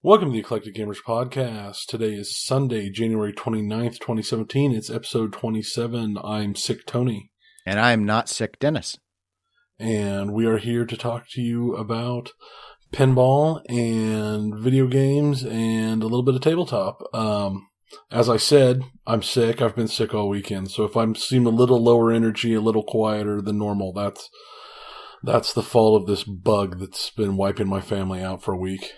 Welcome to the Eclectic Gamers Podcast. Today is Sunday, January 29th, 2017. It's episode 27. I'm Sick Tony. And I'm not Sick Dennis. And we are here to talk to you about pinball and video games and a little bit of tabletop. As I said, I'm sick. I've been sick all weekend. So if I seem a little lower energy, a little quieter than normal, that's the fault of this bug that's been wiping my family out for a week.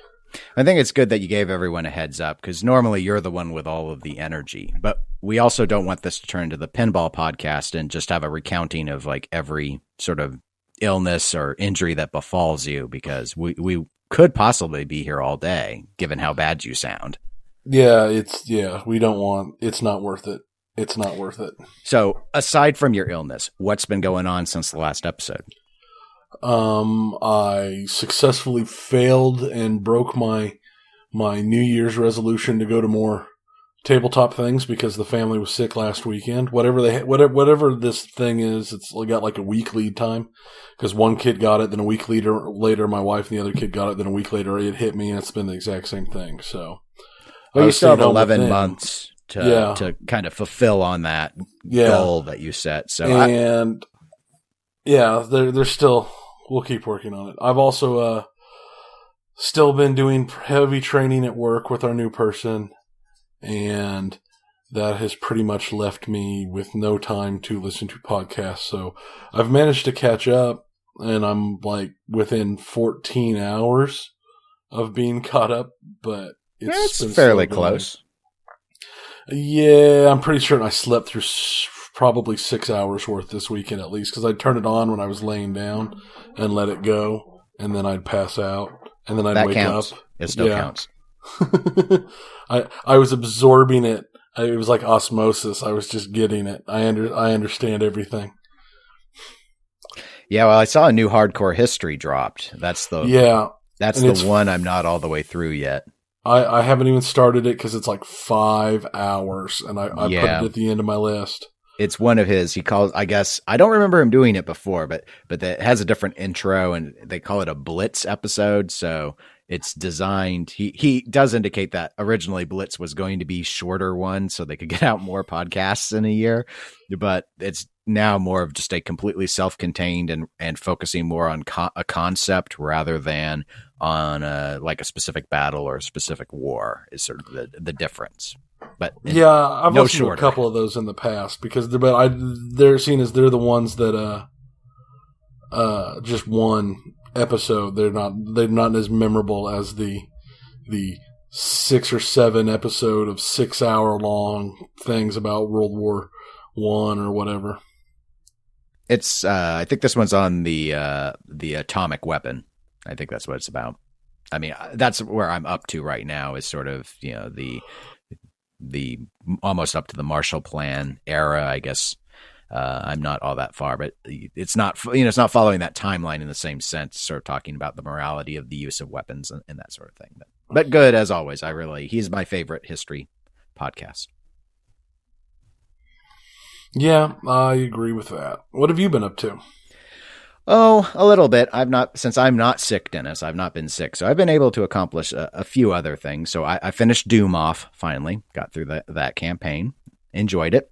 I think it's good that you gave everyone a heads up, because normally you're the one with all of the energy. But we also don't want this to turn into the pinball podcast and just have a recounting of like every sort of illness or injury that befalls you, because we could possibly be here all day, given how bad you sound. We don't want, it's not worth it. It's not worth it. So aside from your illness, what's been going on since the last episode? I successfully failed and broke my New Year's resolution to go to more tabletop things because the family was sick last weekend. Whatever this thing is, it's got like a week lead time, because one kid got it, then a week later my wife and the other kid got it, then a week later it hit me, and it's been the exact same thing. So, well, you still have 11 months to kind of fulfill on that goal that you set. So, they're still. We'll keep working on it. I've also still been doing heavy training at work with our new person, and that has pretty much left me with no time to listen to podcasts. So I've managed to catch up, and I'm like within 14 hours of being caught up, but it's fairly close. Yeah, I'm pretty certain I slept through probably 6 hours worth this weekend at least, because I'd turn it on when I was laying down and let it go, and then I'd pass out, and then I'd wake up. It still counts. I was absorbing it. It was like osmosis. I was just getting it. I understand everything. Yeah, well, I saw a new Hardcore History dropped. That's the one I'm not all the way through yet. I haven't even started it because it's like 5 hours, and I put it at the end of my list. It's one of his, he calls, I guess, I don't remember him doing it before, but it has a different intro, and they call it a Blitz episode. So it's designed, he does indicate that originally Blitz was going to be shorter one so they could get out more podcasts in a year, but it's now more of just a completely self-contained and focusing more on a concept rather than on like a specific battle or a specific war is sort of the difference. But I've listened to a couple of those in the past, because they're seen as they're the ones that just one episode. They're not as memorable as the 6 or 7 episode of 6 hour long things about World War I or whatever. It's I think this one's on the atomic weapon. I think that's what it's about. I mean, that's where I'm up to right now, is sort of, the almost up to the Marshall Plan era, I guess. I'm not all that far, but it's not, it's not following that timeline in the same sense, sort of talking about the morality of the use of weapons and that sort of thing. But good, as always. He's my favorite history podcast. Yeah, I agree with that. What have you been up to? Oh, a little bit. Since I'm not sick, Dennis, I've not been sick. So I've been able to accomplish a few other things. So I finished Doom off, finally. Got through that campaign. Enjoyed it.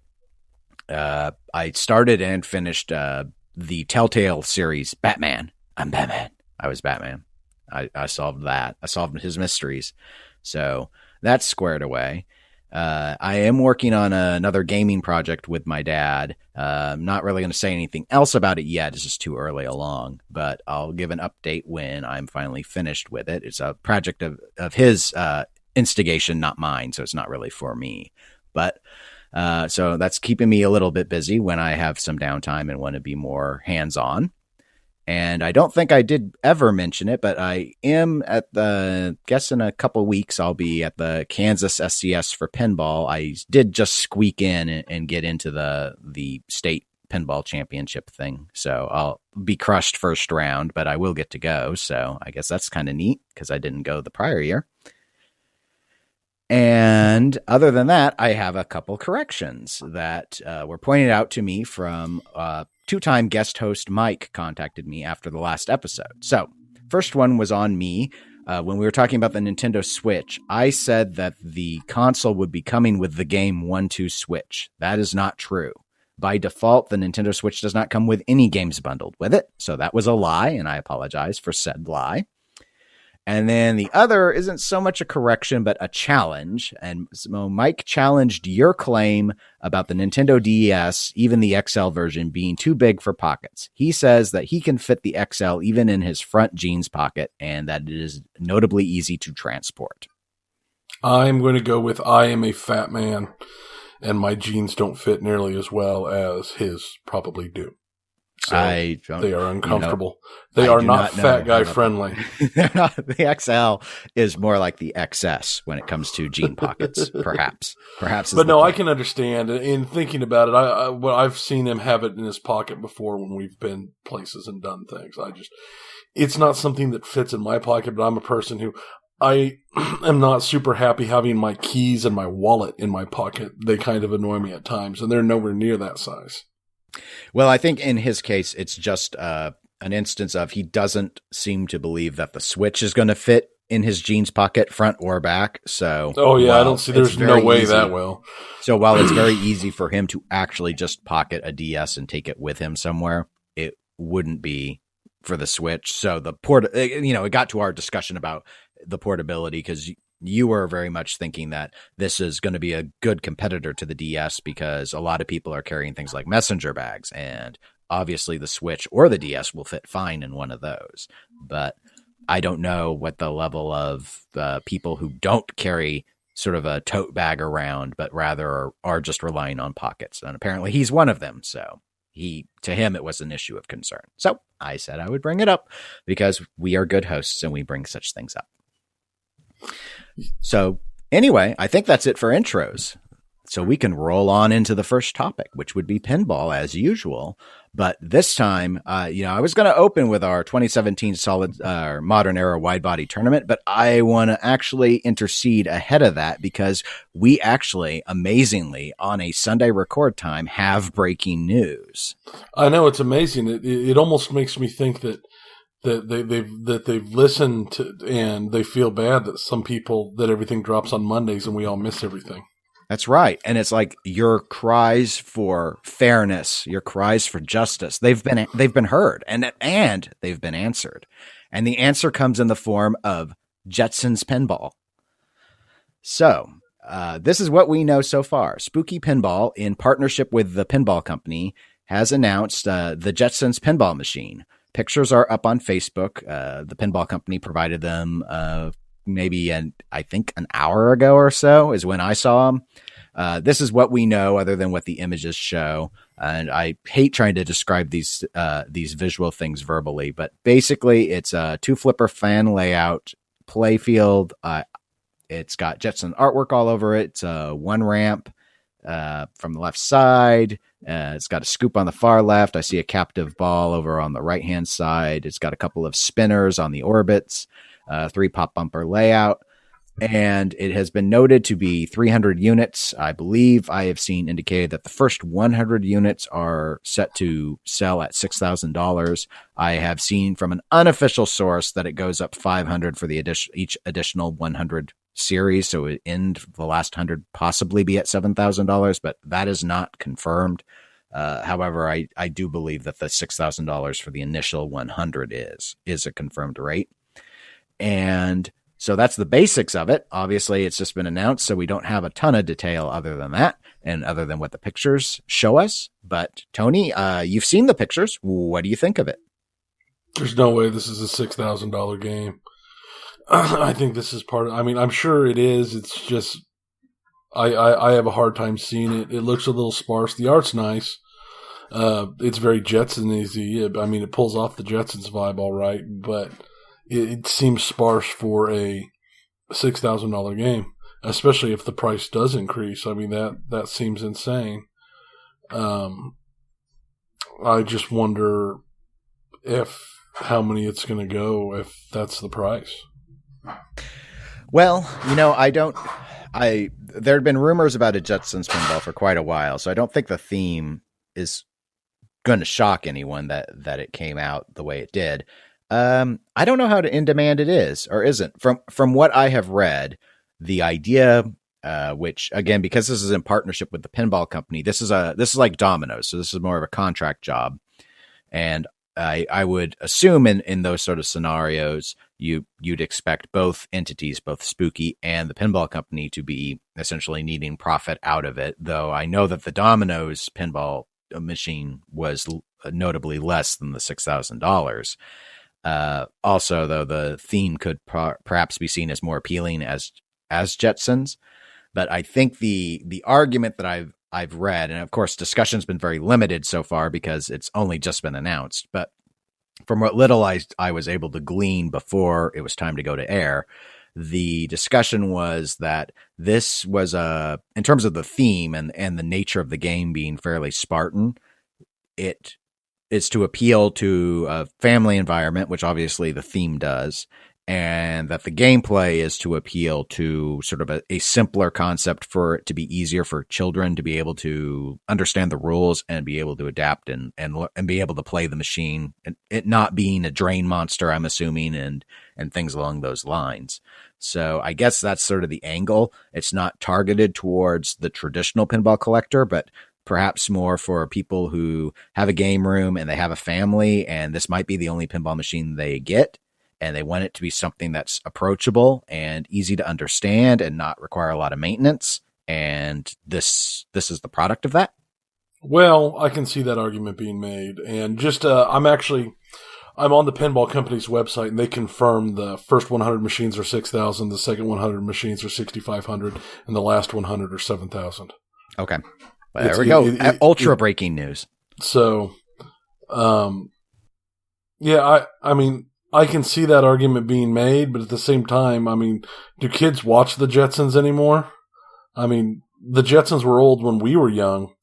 I started and finished the Telltale series, Batman. I'm Batman. I was Batman. I solved that. I solved his mysteries. So that's squared away. I am working on another gaming project with my dad. I'm not really going to say anything else about it yet. It's just too early along, but I'll give an update when I'm finally finished with it. It's a project of his instigation, not mine, so it's not really for me. But so that's keeping me a little bit busy when I have some downtime and want to be more hands-on. And I don't think I did ever mention it, but I am guess in a couple weeks, I'll be at the Kansas SCS for pinball. I did just squeak in and get into the state pinball championship thing. So I'll be crushed first round, but I will get to go. So I guess that's kind of neat because I didn't go the prior year. And other than that, I have a couple corrections that were pointed out to me from two-time guest host Mike contacted me after the last episode. So first one was on me. When we were talking about the Nintendo Switch, I said that the console would be coming with the game 1-2 Switch. That is not true. By default, the Nintendo Switch does not come with any games bundled with it. So that was a lie, and I apologize for said lie. And then the other isn't so much a correction, but a challenge. And so Mike challenged your claim about the Nintendo DS, even the XL version, being too big for pockets. He says that he can fit the XL even in his front jeans pocket, and that it is notably easy to transport. I'm going to go with I am a fat man, and my jeans don't fit nearly as well as his probably do. So they are uncomfortable. They are not fat guy friendly. They're not. The XL is more like the XS when it comes to jean pockets, perhaps. But no, I can understand. In thinking about it, I've seen him have it in his pocket before when we've been places and done things. It's not something that fits in my pocket, but I'm a person who I am not super happy having my keys and my wallet in my pocket. They kind of annoy me at times, and they're nowhere near that size. Well, I think in his case, it's just an instance of he doesn't seem to believe that the Switch is going to fit in his jeans pocket, front or back. So, I don't see. There's no way that will. So while it's very easy for him to actually just pocket a DS and take it with him somewhere, it wouldn't be for the Switch. So it got to our discussion about the portability because you were very much thinking that this is going to be a good competitor to the DS because a lot of people are carrying things like messenger bags, and obviously the Switch or the DS will fit fine in one of those. But I don't know what the level of people who don't carry sort of a tote bag around, but rather are just relying on pockets. And apparently he's one of them. So to him, it was an issue of concern. So I said I would bring it up because we are good hosts and we bring such things up. So anyway, I think that's it for intros. So we can roll on into the first topic, which would be pinball as usual. But this time, I was going to open with our 2017 Modern Era Widebody Tournament, but I want to actually intercede ahead of that because we actually, amazingly, on a Sunday record time, have breaking news. I know, it's amazing. It almost makes me think that they've listened to, and they feel bad that everything drops on Mondays and we all miss everything. That's right. And it's like your cries for fairness, your cries for justice, they've been heard and they've been answered. And the answer comes in the form of Jetsons Pinball. So this is what we know so far. Spooky Pinball, in partnership with the pinball company, has announced the Jetsons Pinball machine. Pictures are up on Facebook. The pinball company provided them I think an hour ago or so is when I saw them. This is what we know other than what the images show. And I hate trying to describe these visual things verbally, but basically it's a 2-flipper fan layout playfield. It's got Jetson artwork all over it. It's one ramp from the left side. It's got a scoop on the far left. I see a captive ball over on the right-hand side. It's got a couple of spinners on the orbits. 3 pop bumper layout, and it has been noted to be 300 units. I believe I have seen indicated that the first 100 units are set to sell at $6,000. I have seen from an unofficial source that it goes up 500 for each additional 100 series, so it end the last 100 possibly be at $7,000, but that is not confirmed. However, I do believe that the $6,000 for the initial 100 is a confirmed rate. And so that's the basics of it. Obviously, it's just been announced, so we don't have a ton of detail other than that and other than what the pictures show us. But, Tony, you've seen the pictures. What do you think of it? There's no way this is a $6,000 game. I think this is I'm sure it is. It's just, I have a hard time seeing it. It looks a little sparse. The art's nice. It's very Jetson-y. It pulls off the Jetsons vibe all right, but it seems sparse for a $6,000 game, especially if the price does increase. That seems insane. I just wonder how many it's going to go if that's the price. Well, There had been rumors about a Jetsons Pinball for quite a while, so I don't think the theme is going to shock anyone that it came out the way it did. I don't know how in demand it is or isn't. From what I have read, the idea, which again, because this is in partnership with the pinball company, this is like Domino's, so this is more of a contract job, and I would assume in those sort of scenarios, you'd expect both entities, both Spooky and the pinball company, to be essentially needing profit out of it. Though I know that the Domino's pinball machine was notably less than the $6,000. Also, though, the theme could perhaps be seen as more appealing as Jetsons. But I think the argument that I've read, and of course discussion's been very limited so far because it's only just been announced, but from what little I was able to glean before it was time to go to air, the discussion was that this was in terms of the theme and the nature of the game being fairly Spartan, it is to appeal to a family environment, which obviously the theme does, and that the gameplay is to appeal to sort of a simpler concept for it to be easier for children to be able to understand the rules and be able to adapt and be able to play the machine, and it not being a drain monster, I'm assuming, and things along those lines. So I guess that's sort of the angle. It's not targeted towards the traditional pinball collector, but perhaps more for people who have a game room and they have a family, and this might be the only pinball machine they get, and they want it to be something that's approachable and easy to understand and not require a lot of maintenance. And this is the product of that. Well, I can see that argument being made. And just, I'm on the pinball company's website, and they confirm the first 100 machines are 6,000, the second 100 machines are 6,500, and the last 100 are 7,000. Okay. Well, there we go. Ultra breaking news. So, yeah, I mean, I can see that argument being made, but at the same time, I mean, do kids watch the Jetsons anymore? I mean, the Jetsons were old when we were young.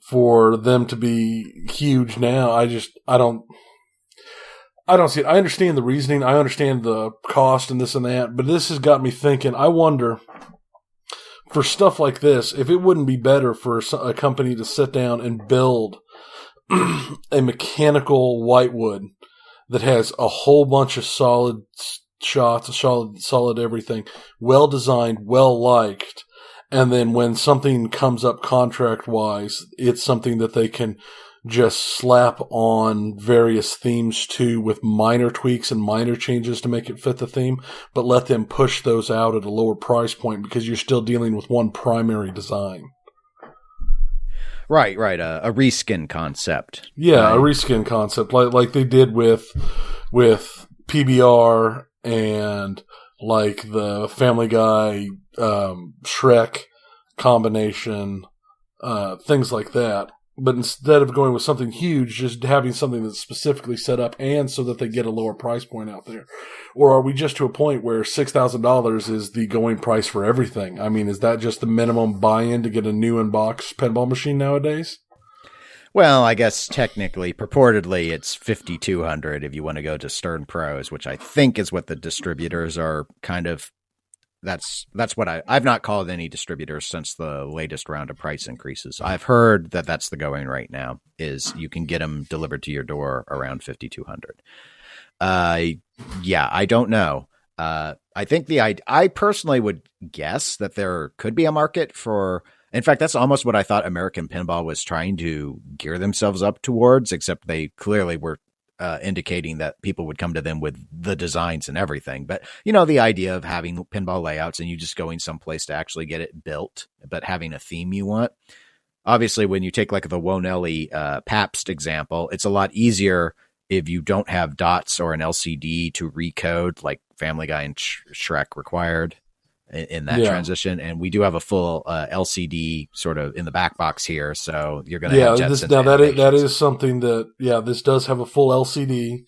For them to be huge now, I don't see it. I understand the reasoning. I understand the cost and this and that, but this has got me thinking. I wonder, for stuff like this, if it wouldn't be better for a company to sit down and build a mechanical whitewood that has a whole bunch of solid shots, solid everything, well designed, well liked, and then when something comes up contract wise, it's something that they can just slap on various themes to with minor tweaks and minor changes to make it fit the theme, but let them push those out at a lower price point because you're still dealing with one primary design. Right. A reskin concept. Yeah, right. A reskin concept, like they did with PBR and like the Family Guy, Shrek combination, things like that. But instead of going with something huge, just having something that's specifically set up and so that they get a lower price point out there. Or are we just to a point where $6,000 is the going price for everything? I mean, is that just the minimum buy-in to get a new in-box pinball machine nowadays? Well, I guess technically, purportedly, it's $5,200 if you want to go to Stern Pros, which I think is what the distributors are kind of. That's what I've not called any distributors since the latest round of price increases. I've heard that that's the going right now, is you can get them delivered to your door around $5,200. Yeah, I don't know. I think I personally would guess that there could be a market for. In fact, that's almost what I thought American Pinball was trying to gear themselves up towards, except they clearly were indicating that people would come to them with the designs and everything. But, the idea of having pinball layouts and you just going someplace to actually get it built, but having a theme you want. Obviously, when you take like the Wonelli Pabst example, it's a lot easier if you don't have dots or an LCD to recode like Family Guy and Shrek required in that transition. And we do have a full LCD sort of in the back box here. So you're going to have Jetsons. That is something that, this does have a full LCD.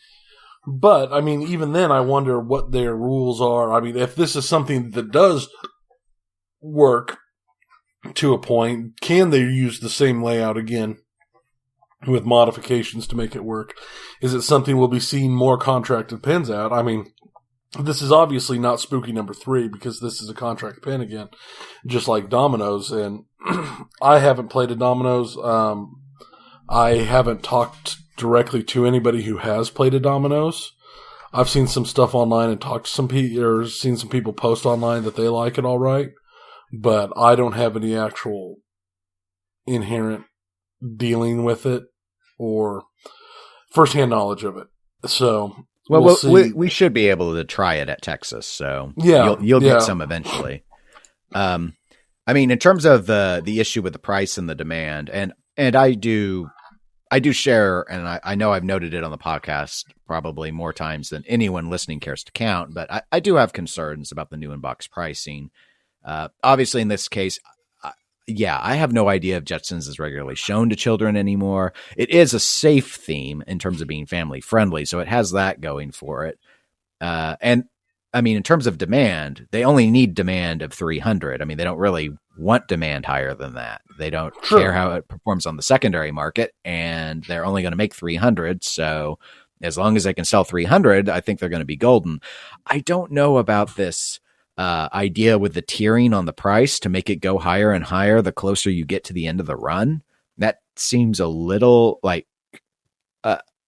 But, I mean, even then, I wonder what their rules are. I mean, if this is something that does work to a point, can they use the same layout again with modifications to make it work? Is it something we'll be seeing more contracted pins out? I mean, This is obviously not Spooky number 3 because this is a contract pin again, just like Dominoes. And I haven't played a Dominoes. I haven't talked directly to anybody who has played a Dominoes. I've seen some stuff online and talked to some people, or seen some people post online that they like it all right, but I don't have any actual inherent dealing with it or firsthand knowledge of it. So well, we should be able to try it at Texas. So yeah, you'll get some eventually. I mean, in terms of the issue with the price and the demand, and I do share, and I know I've noted it on the podcast probably more times than anyone listening cares to count, but I do have concerns about the new in-box pricing. Obviously, in this case, I have no idea if Jetsons is regularly shown to children anymore. It is a safe theme in terms of being family friendly, so it has that going for it. And I mean, in terms of demand, they only need demand of 300. I mean, they don't really want demand higher than that. They don't care how it performs on the secondary market, and they're only going to make 300. So as long as they can sell 300, I think they're going to be golden. I don't know about this idea with the tiering on the price to make it go higher and higher the closer you get to the end of the run. That seems a little like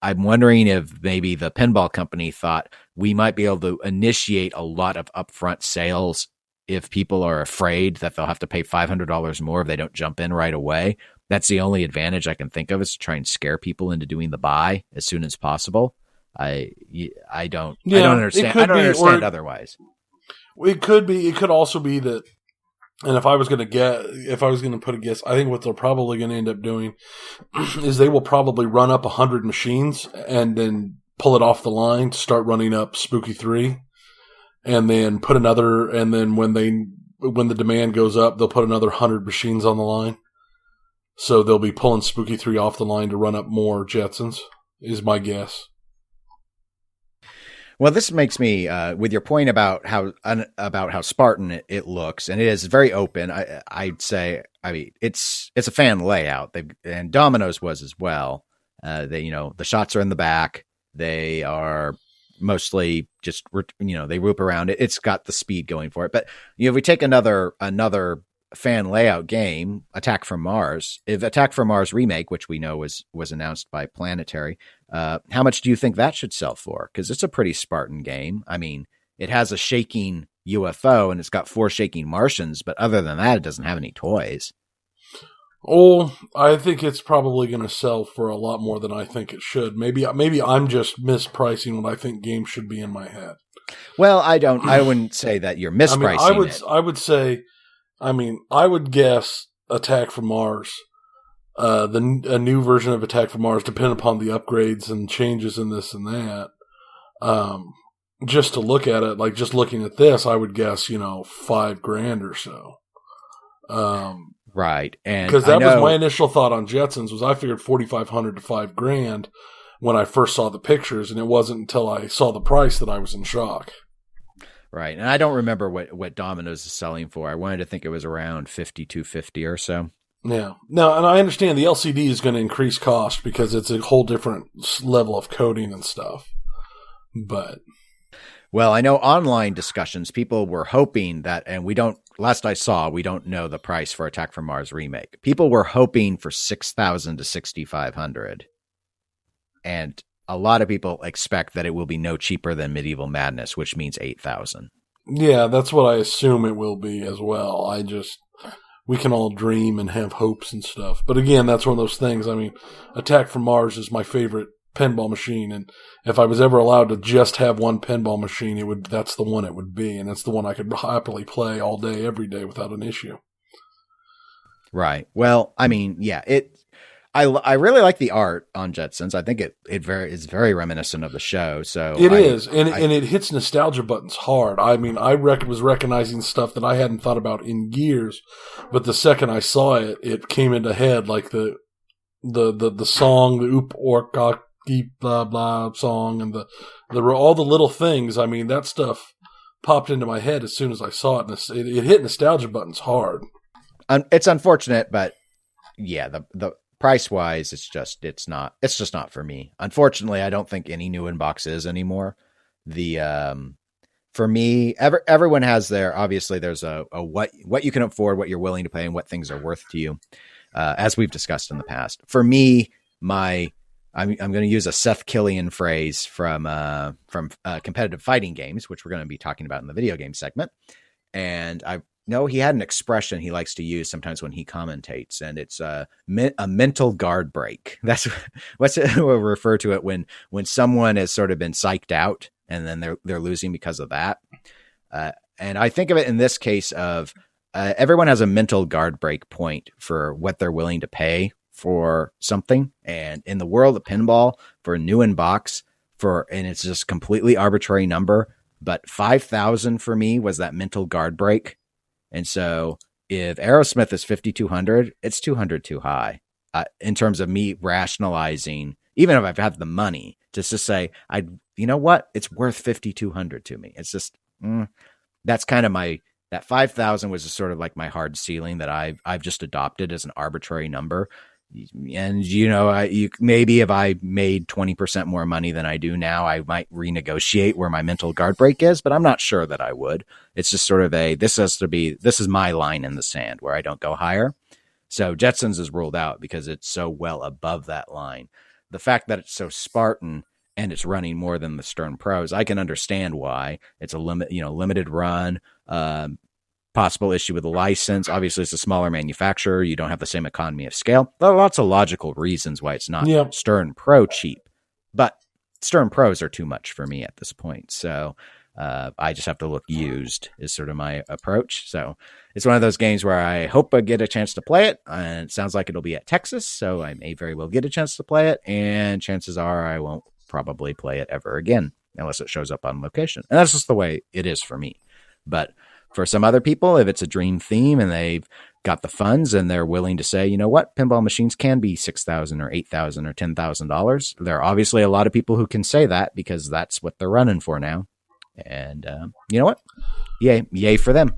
I'm wondering if maybe the pinball company thought we might be able to initiate a lot of upfront sales if people are afraid that they'll have to pay $500 more if they don't jump in right away. That's the only advantage I can think of, is to try and scare people into doing the buy as soon as possible. I don't understand. I don't understand otherwise. It could be. It could also be that. And if I was going to put a guess, I think what they're probably going to end up doing is they will probably run up 100 machines and then pull it off the line to start running up Spooky 3, and then put another. And then when the demand goes up, they'll put another 100 machines on the line. So they'll be pulling Spooky 3 off the line to run up more Jetsons, is my guess. Well, this makes me, with your point about how Spartan it looks, and it is very open. I'd say, I mean, it's a fan layout. And Domino's was as well. The shots are in the back. They are mostly just, they whoop around it. It's got the speed going for it. But if we take another fan layout game, Attack from Mars, if Attack from Mars Remake, which we know was announced by Planetary, how much do you think that should sell for? Because it's a pretty Spartan game. I mean, it has a shaking UFO and it's got 4 shaking Martians, but other than that, it doesn't have any toys. Oh, I think it's probably going to sell for a lot more than I think it should. Maybe I'm just mispricing what I think games should be in my head. Well, I wouldn't say that you're mispricing it. I would say, I would guess Attack from Mars, a new version of Attack from Mars, depending upon the upgrades and changes in this and that. Just to look at it, like just looking at this, I would guess, $5,000 or so. Right. And because that was my initial thought on Jetsons, was I figured $4,500 to $5,000 when I first saw the pictures, and it wasn't until I saw the price that I was in shock. Right. And I don't remember what Domino's is selling for. I wanted to think it was around $5,250 or so. Yeah. No, and I understand the LCD is going to increase cost because it's a whole different level of coding and stuff. But well, I know online discussions, people were hoping that, and last I saw, we don't know the price for Attack from Mars Remake. People were hoping for $6,000 to $6,500. And a lot of people expect that it will be no cheaper than Medieval Madness, which means $8,000. Yeah, that's what I assume it will be as well. We can all dream and have hopes and stuff. But again, that's one of those things. Attack from Mars is my favorite pinball machine, and if I was ever allowed to just have one pinball machine, that's the one it would be, and that's the one I could happily play all day, every day without an issue. Right. Well, I really like the art on Jetsons. I think it is very reminiscent of the show. So it is, and it hits nostalgia buttons hard. I was recognizing stuff that I hadn't thought about in years, but the second I saw it, it came into head, like the song, the Oop Ork Deep blah blah song, and all the little things. That stuff popped into my head as soon as I saw it, and it hit nostalgia buttons hard. It's unfortunate, but yeah, the price wise, it's just not for me. Unfortunately, I don't think any new inbox is anymore. The For me, everyone has obviously there's a what you can afford, what you're willing to pay, and what things are worth to you, as we've discussed in the past. For me, I'm going to use a Seth Killian phrase from competitive fighting games, which we're going to be talking about in the video game segment. And I know he had an expression he likes to use sometimes when he commentates, and it's a mental guard break. That's we'll refer to it when someone has sort of been psyched out and then they're losing because of that. And I think of it in this case of everyone has a mental guard break point for what they're willing to pay for something. And in the world of pinball, for a new in box, and it's just completely arbitrary number, but 5,000 for me was that mental guard break. And so if Aerosmith is 5,200, it's 200 too high in terms of me rationalizing, even if I've had the money, just to say, you know what? It's worth 5,200 to me. It's just, that's kind of that 5,000 was just sort of like my hard ceiling that I've just adopted as an arbitrary number. And, maybe if I made 20% more money than I do now, I might renegotiate where my mental guard break is, but I'm not sure that I would. It's just sort of this is my line in the sand where I don't go higher. So Jetsons is ruled out because it's so well above that line. The fact that it's so Spartan and it's running more than the Stern Pros, I can understand why. It's a limited run, possible issue with the license. Obviously, it's a smaller manufacturer. You don't have the same economy of scale. There are lots of logical reasons why it's not Stern Pro cheap, but Stern Pros are too much for me at this point. So I just have to look used is sort of my approach. So it's one of those games where I hope I get a chance to play it. And it sounds like it'll be at Texas, so I may very well get a chance to play it. And chances are I won't probably play it ever again unless it shows up on location. And that's just the way it is for me. But for some other people, if it's a dream theme and they've got the funds and they're willing to say, you know what, pinball machines can be $6,000 or $8,000 or $10,000. There are obviously a lot of people who can say that because that's what they're running for now. And you know what? Yay for them.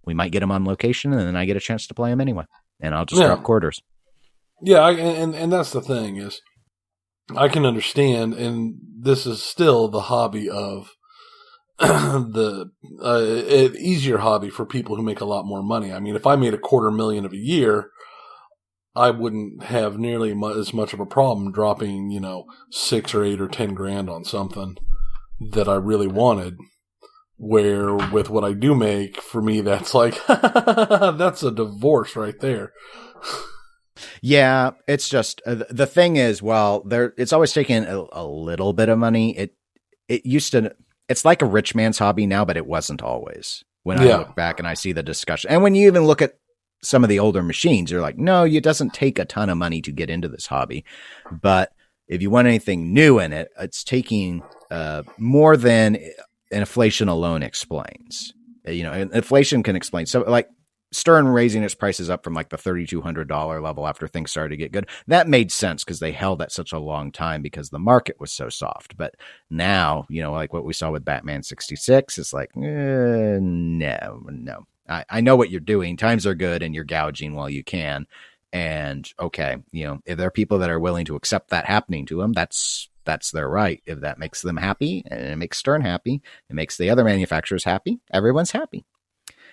We might get them on location and then I get a chance to play them anyway. And I'll just drop quarters. Yeah, and that's the thing is I can understand, and this is still the hobby of an easier hobby for people who make a lot more money. I mean, if I made $250,000 a year, I wouldn't have nearly as much of a problem dropping, $6 or $8 or $10,000 on something that I really wanted. Where with what I do make, for me, that's like, that's a divorce right there. Yeah, it's just, the thing is, it's always taken a little bit of money. It used to, it's like a rich man's hobby now, but it wasn't always. When I look back and I see the discussion, and when you even look at some of the older machines, you're like, no, it doesn't take a ton of money to get into this hobby. But if you want anything new in it, it's taking more than inflation alone explains. Inflation can explain. So like Stern raising its prices up from like the $3,200 level after things started to get good. That made sense because they held at such a long time because the market was so soft. But now, like what we saw with Batman 66, it's like, no. I know what you're doing. Times are good and you're gouging while you can. And okay, if there are people that are willing to accept that happening to them, that's their right. If that makes them happy and it makes Stern happy, it makes the other manufacturers happy, everyone's happy.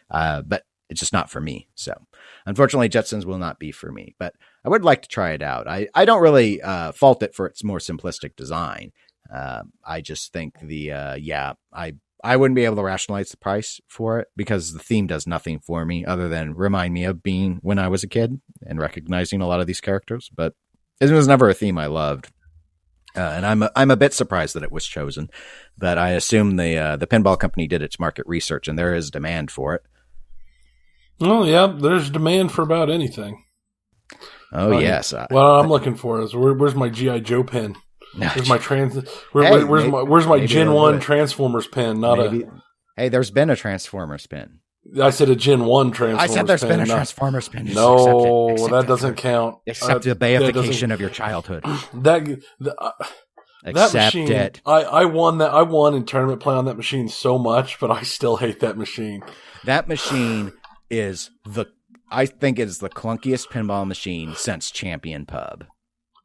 But it's just not for me. So unfortunately, Jetsons will not be for me, but I would like to try it out. I don't really fault it for its more simplistic design. I just think I wouldn't be able to rationalize the price for it because the theme does nothing for me other than remind me of being when I was a kid and recognizing a lot of these characters. But it was never a theme I loved. And I'm a bit surprised that it was chosen, but I assume the pinball company did its market research and there is demand for it. Oh yeah, there's demand for about anything. Oh yes. What I'm looking for is where's my GI Joe pin? Where's my where's my Gen 1 Transformers pin? Hey, there's been a Transformers pin. I said a Gen 1 Transformers pin. I said there's been a Transformers pin. No, that doesn't count. Accept the beification of your childhood. That machine, it. I won in tournament play on that machine so much, but I still hate that machine. That machine I think it is the clunkiest pinball machine since Champion Pub.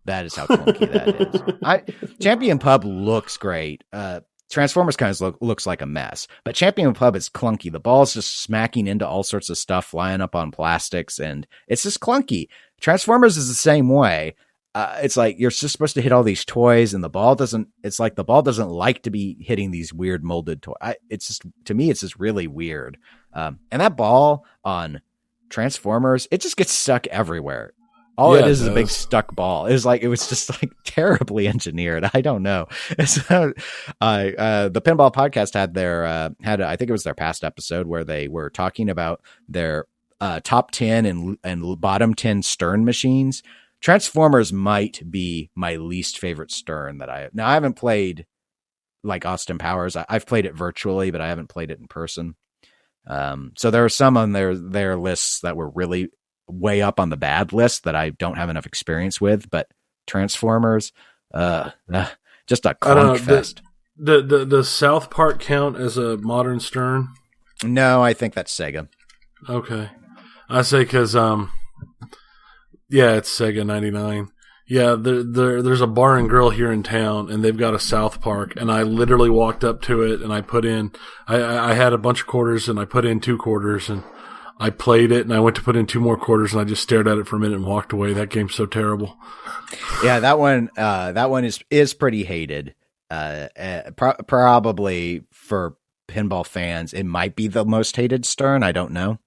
That is how clunky that is. Champion Pub looks great. Transformers kind of looks like a mess, but Champion Pub is clunky. The ball's just smacking into all sorts of stuff, flying up on plastics, and it's just clunky. Transformers is the same way. It's like you're just supposed to hit all these toys, and the ball doesn't like to be hitting these weird molded toys. To me, it's just really weird. And that ball on Transformers, it just gets stuck everywhere. All it is a big stuck ball. It was just like terribly engineered. I don't know. The Pinball Podcast had I think it was their past episode where they were talking about their top 10 and bottom 10 Stern machines. Transformers might be my least favorite Stern I haven't played like Austin Powers. I've played it virtually, but I haven't played it in person. So there are some on their lists that were really way up on the bad list that I don't have enough experience with, but Transformers, just a clunk fest. The South Park count as a modern Stern? No, I think that's Sega. Okay. I say because, it's Sega 99. Yeah, there's a bar and grill here in town, and they've got a South Park, and I literally walked up to it, and I put in, I had a bunch of quarters, and I put in 2 quarters, and I played it, and I went to put in 2 more quarters, and I just stared at it for a minute and walked away. That game's so terrible. Yeah, that one is pretty hated. Probably for pinball fans, it might be the most hated Stern. I don't know,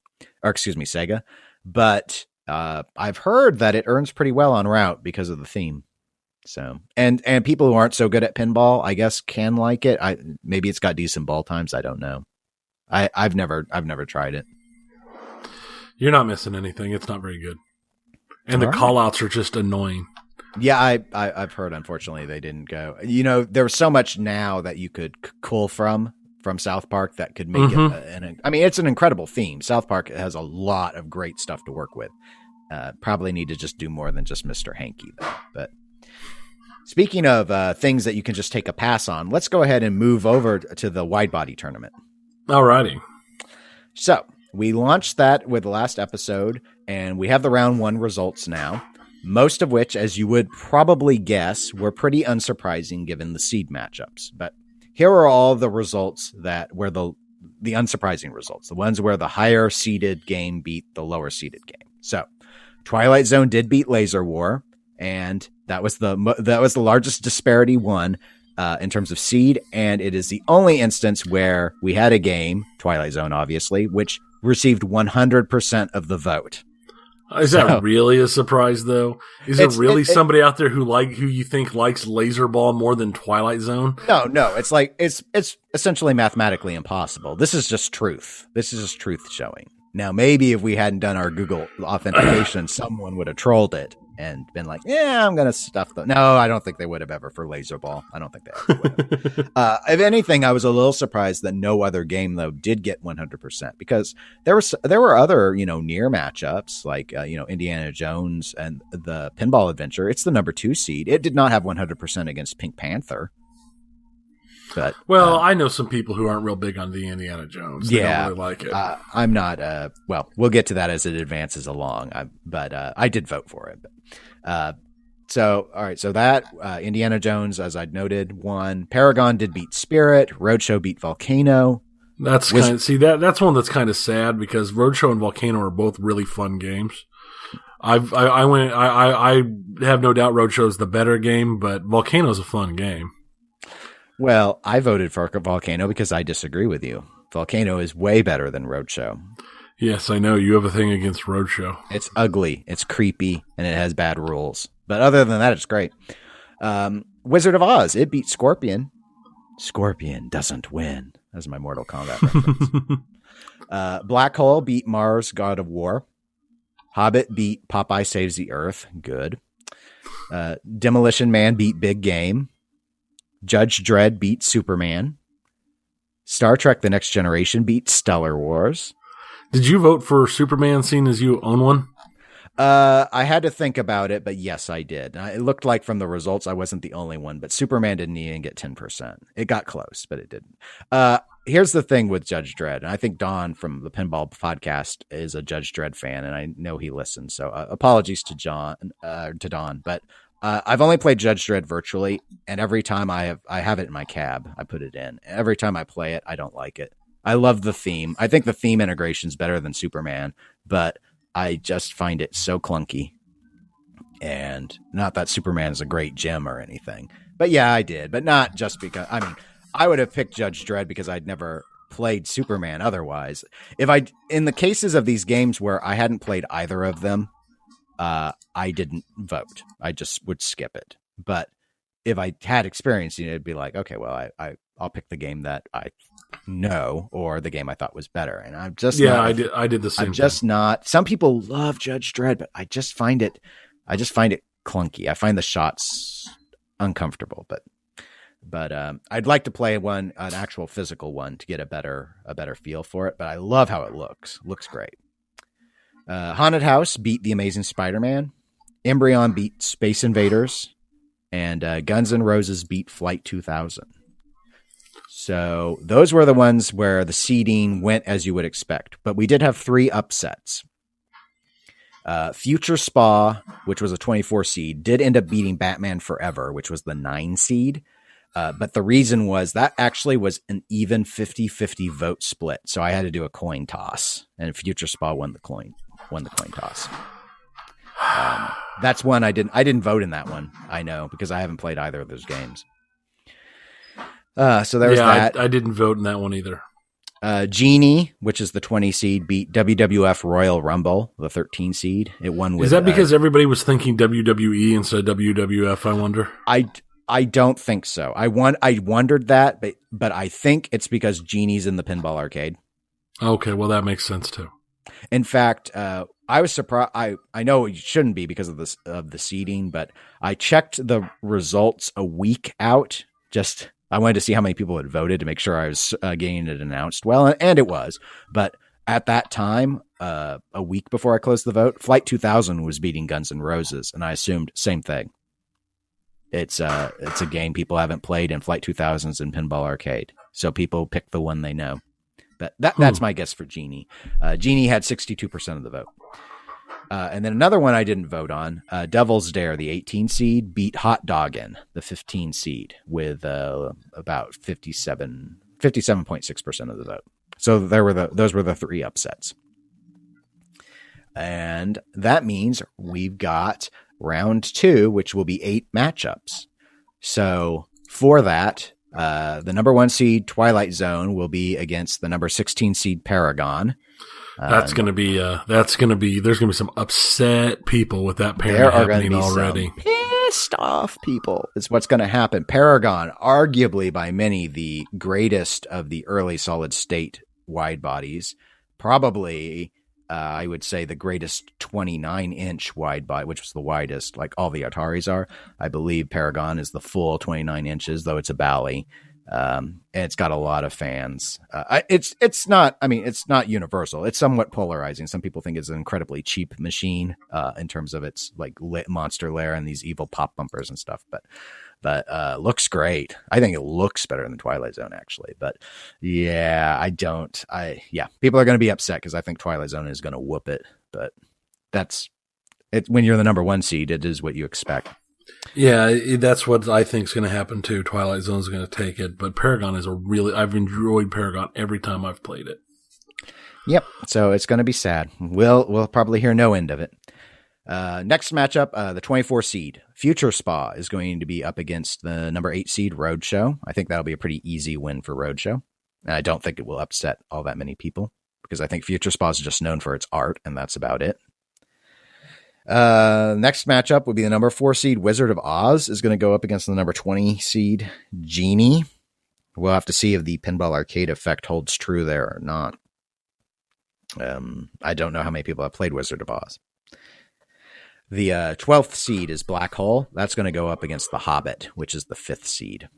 or excuse me, Sega. But I've heard that it earns pretty well on Route because of the theme. So, and people who aren't so good at pinball, I guess, can like it. Maybe it's got decent ball times. I don't know. I've never tried it. You're not missing anything. It's not very good. And the call-outs are just annoying. Yeah, I've heard, unfortunately, they didn't go. There's so much now that you could cull from South Park that could make it. It's an incredible theme. South Park has a lot of great stuff to work with. Probably need to just do more than just Mr. Hanky, though. But speaking of things that you can just take a pass on, let's go ahead and move over to the Widebody Tournament. Alrighty. So we launched that with the last episode, and we have the round 1 results now, most of which, as you would probably guess, were pretty unsurprising given the seed matchups. But here are all the results that were the unsurprising results, the ones where the higher seeded game beat the lower seeded game. So Twilight Zone did beat Laser War, and that was the largest disparity won in terms of seed, and it is the only instance where we had a game, Twilight Zone obviously, which received 100% of the vote. Is that really a surprise, though? Is there really somebody out there who you think likes Laser Ball more than Twilight Zone? No. It's essentially mathematically impossible. This is just truth. This is just truth showing. Now, maybe if we hadn't done our Google authentication, someone would have trolled it and been like, yeah, I'm going to stuff them. No, I don't think they would have ever for Laser Ball. I don't think they ever would have. If anything, I was a little surprised that no other game, though, did get 100% because there were other, near matchups like, Indiana Jones and the Pinball Adventure. It's the number 2 seed. It did not have 100% against Pink Panther. But, I know some people who aren't real big on the Indiana Jones. They don't really like it. I'm not. We'll get to that as it advances along. But I did vote for it. So that Indiana Jones, as I'd noted, won. Paragon did beat Spirit. Roadshow beat Volcano. That's that's one that's kind of sad because Roadshow and Volcano are both really fun games. I have no doubt Roadshow is the better game, but Volcano is a fun game. Well, I voted for Volcano because I disagree with you. Volcano is way better than Roadshow. Yes, I know. You have a thing against Roadshow. It's ugly, it's creepy, and it has bad rules. But other than that, it's great. Wizard of Oz, it beat Scorpion. Scorpion doesn't win. That's my Mortal Kombat reference. Black Hole beat Mars, God of War. Hobbit beat Popeye Saves the Earth. Good. Demolition Man beat Big Game. Judge Dredd beat Superman. Star Trek The Next Generation beat Stellar Wars. Did you vote for Superman, seeing as you own one? I had to think about it, but yes, I did. It looked like from the results I wasn't the only one, but Superman didn't even get 10%. It got close, but it didn't. Here's the thing with Judge Dredd, and I think Don from the Pinball Podcast is a Judge Dredd fan, and I know he listens, so apologies to Don, but I've only played Judge Dredd virtually, and every time I have it in my cab, I put it in. Every time I play it, I don't like it. I love the theme. I think the theme integration is better than Superman, but I just find it so clunky. And not that Superman is a great gem or anything. But yeah, I did. But not just because... I mean, I would have picked Judge Dredd because I'd never played Superman otherwise. In the cases of these games where I hadn't played either of them, I didn't vote. I just would skip it. But if I had experience, it'd be like, okay, well, I'll pick the game that I know or the game I thought was better. And I'm just I did the same. I'm just not. Some people love Judge Dredd, but I just find it clunky. I find the shots uncomfortable. But I'd like to play an actual physical one to get a better feel for it. But I love how it looks. Looks great. Haunted House beat The Amazing Spider-Man. Embryon beat Space Invaders. And Guns N' Roses beat Flight 2000. So those were the ones where the seeding went as you would expect. But we did have 3 upsets. Future Spa, which was a 24 seed, did end up beating Batman Forever, which was the 9 seed. But the reason was that actually was an even 50-50 vote split. So I had to do a coin toss, and Future Spa won the coin toss. That's one I didn't vote in that one. I know, because I haven't played either of those games. So there was that. I didn't vote in that one either. Genie, which is the 20 seed, beat WWF Royal Rumble, the 13 seed. It won with. Is that because everybody was thinking WWE instead of WWF? I wonder. I don't think so. I wondered that, but I think it's because Genie's in the pinball arcade. Okay, well that makes sense too. In fact, I was surprised. I know it shouldn't be because of the seeding, but I checked the results a week out. I wanted to see how many people had voted to make sure I was getting it announced well, and it was. But at that time, a week before I closed the vote, Flight 2000 was beating Guns N' Roses, and I assumed same thing. It's a game people haven't played, and Flight 2000's in Pinball Arcade, so people pick the one they know. But that's my guess for Genie. Genie had 62% of the vote. And then another one I didn't vote on, Devil's Dare, the 18 seed, beat Hot Doggin, the 15 seed, with about 57.6% of the vote. So those were the 3 upsets. And that means we've got round 2, which will be 8 matchups. So for that, the number 1 seed Twilight Zone will be against the number 16 seed Paragon. There's going to be some upset people with that pairing happening already. Pissed off people is what's going to happen. Paragon, arguably by many the greatest of the early solid state wide bodies, probably I would say the greatest 29-inch wide body, which was the widest, like all the Ataris are. I believe Paragon is the full 29 inches, though it's a Bally. And it's got a lot of fans. It's not universal. It's somewhat polarizing. Some people think it's an incredibly cheap machine in terms of its like monster lair and these evil pop bumpers and stuff. But looks great. I think it looks better than Twilight Zone actually. But yeah, people are going to be upset because I think Twilight Zone is going to whoop it. But that's it. When you're the number 1 seed, it is what you expect. Yeah, that's what I think is going to happen too. Twilight Zone is going to take it, but Paragon is I've enjoyed Paragon every time I've played it. Yep. So it's going to be sad. We'll probably hear no end of it. Next matchup, the 24 seed Future Spa is going to be up against the number 8 seed Roadshow. I think that'll be a pretty easy win for Roadshow. And I don't think it will upset all that many people because I think Future Spa is just known for its art and that's about it. Next matchup would be the number 4 seed Wizard of Oz is going to go up against the number 20 seed Genie. We'll have to see if the pinball arcade effect holds true there or not. I don't know how many people have played Wizard of Oz. The 12th seed is Black Hole. That's going to go up against the Hobbit, which is the 5th seed.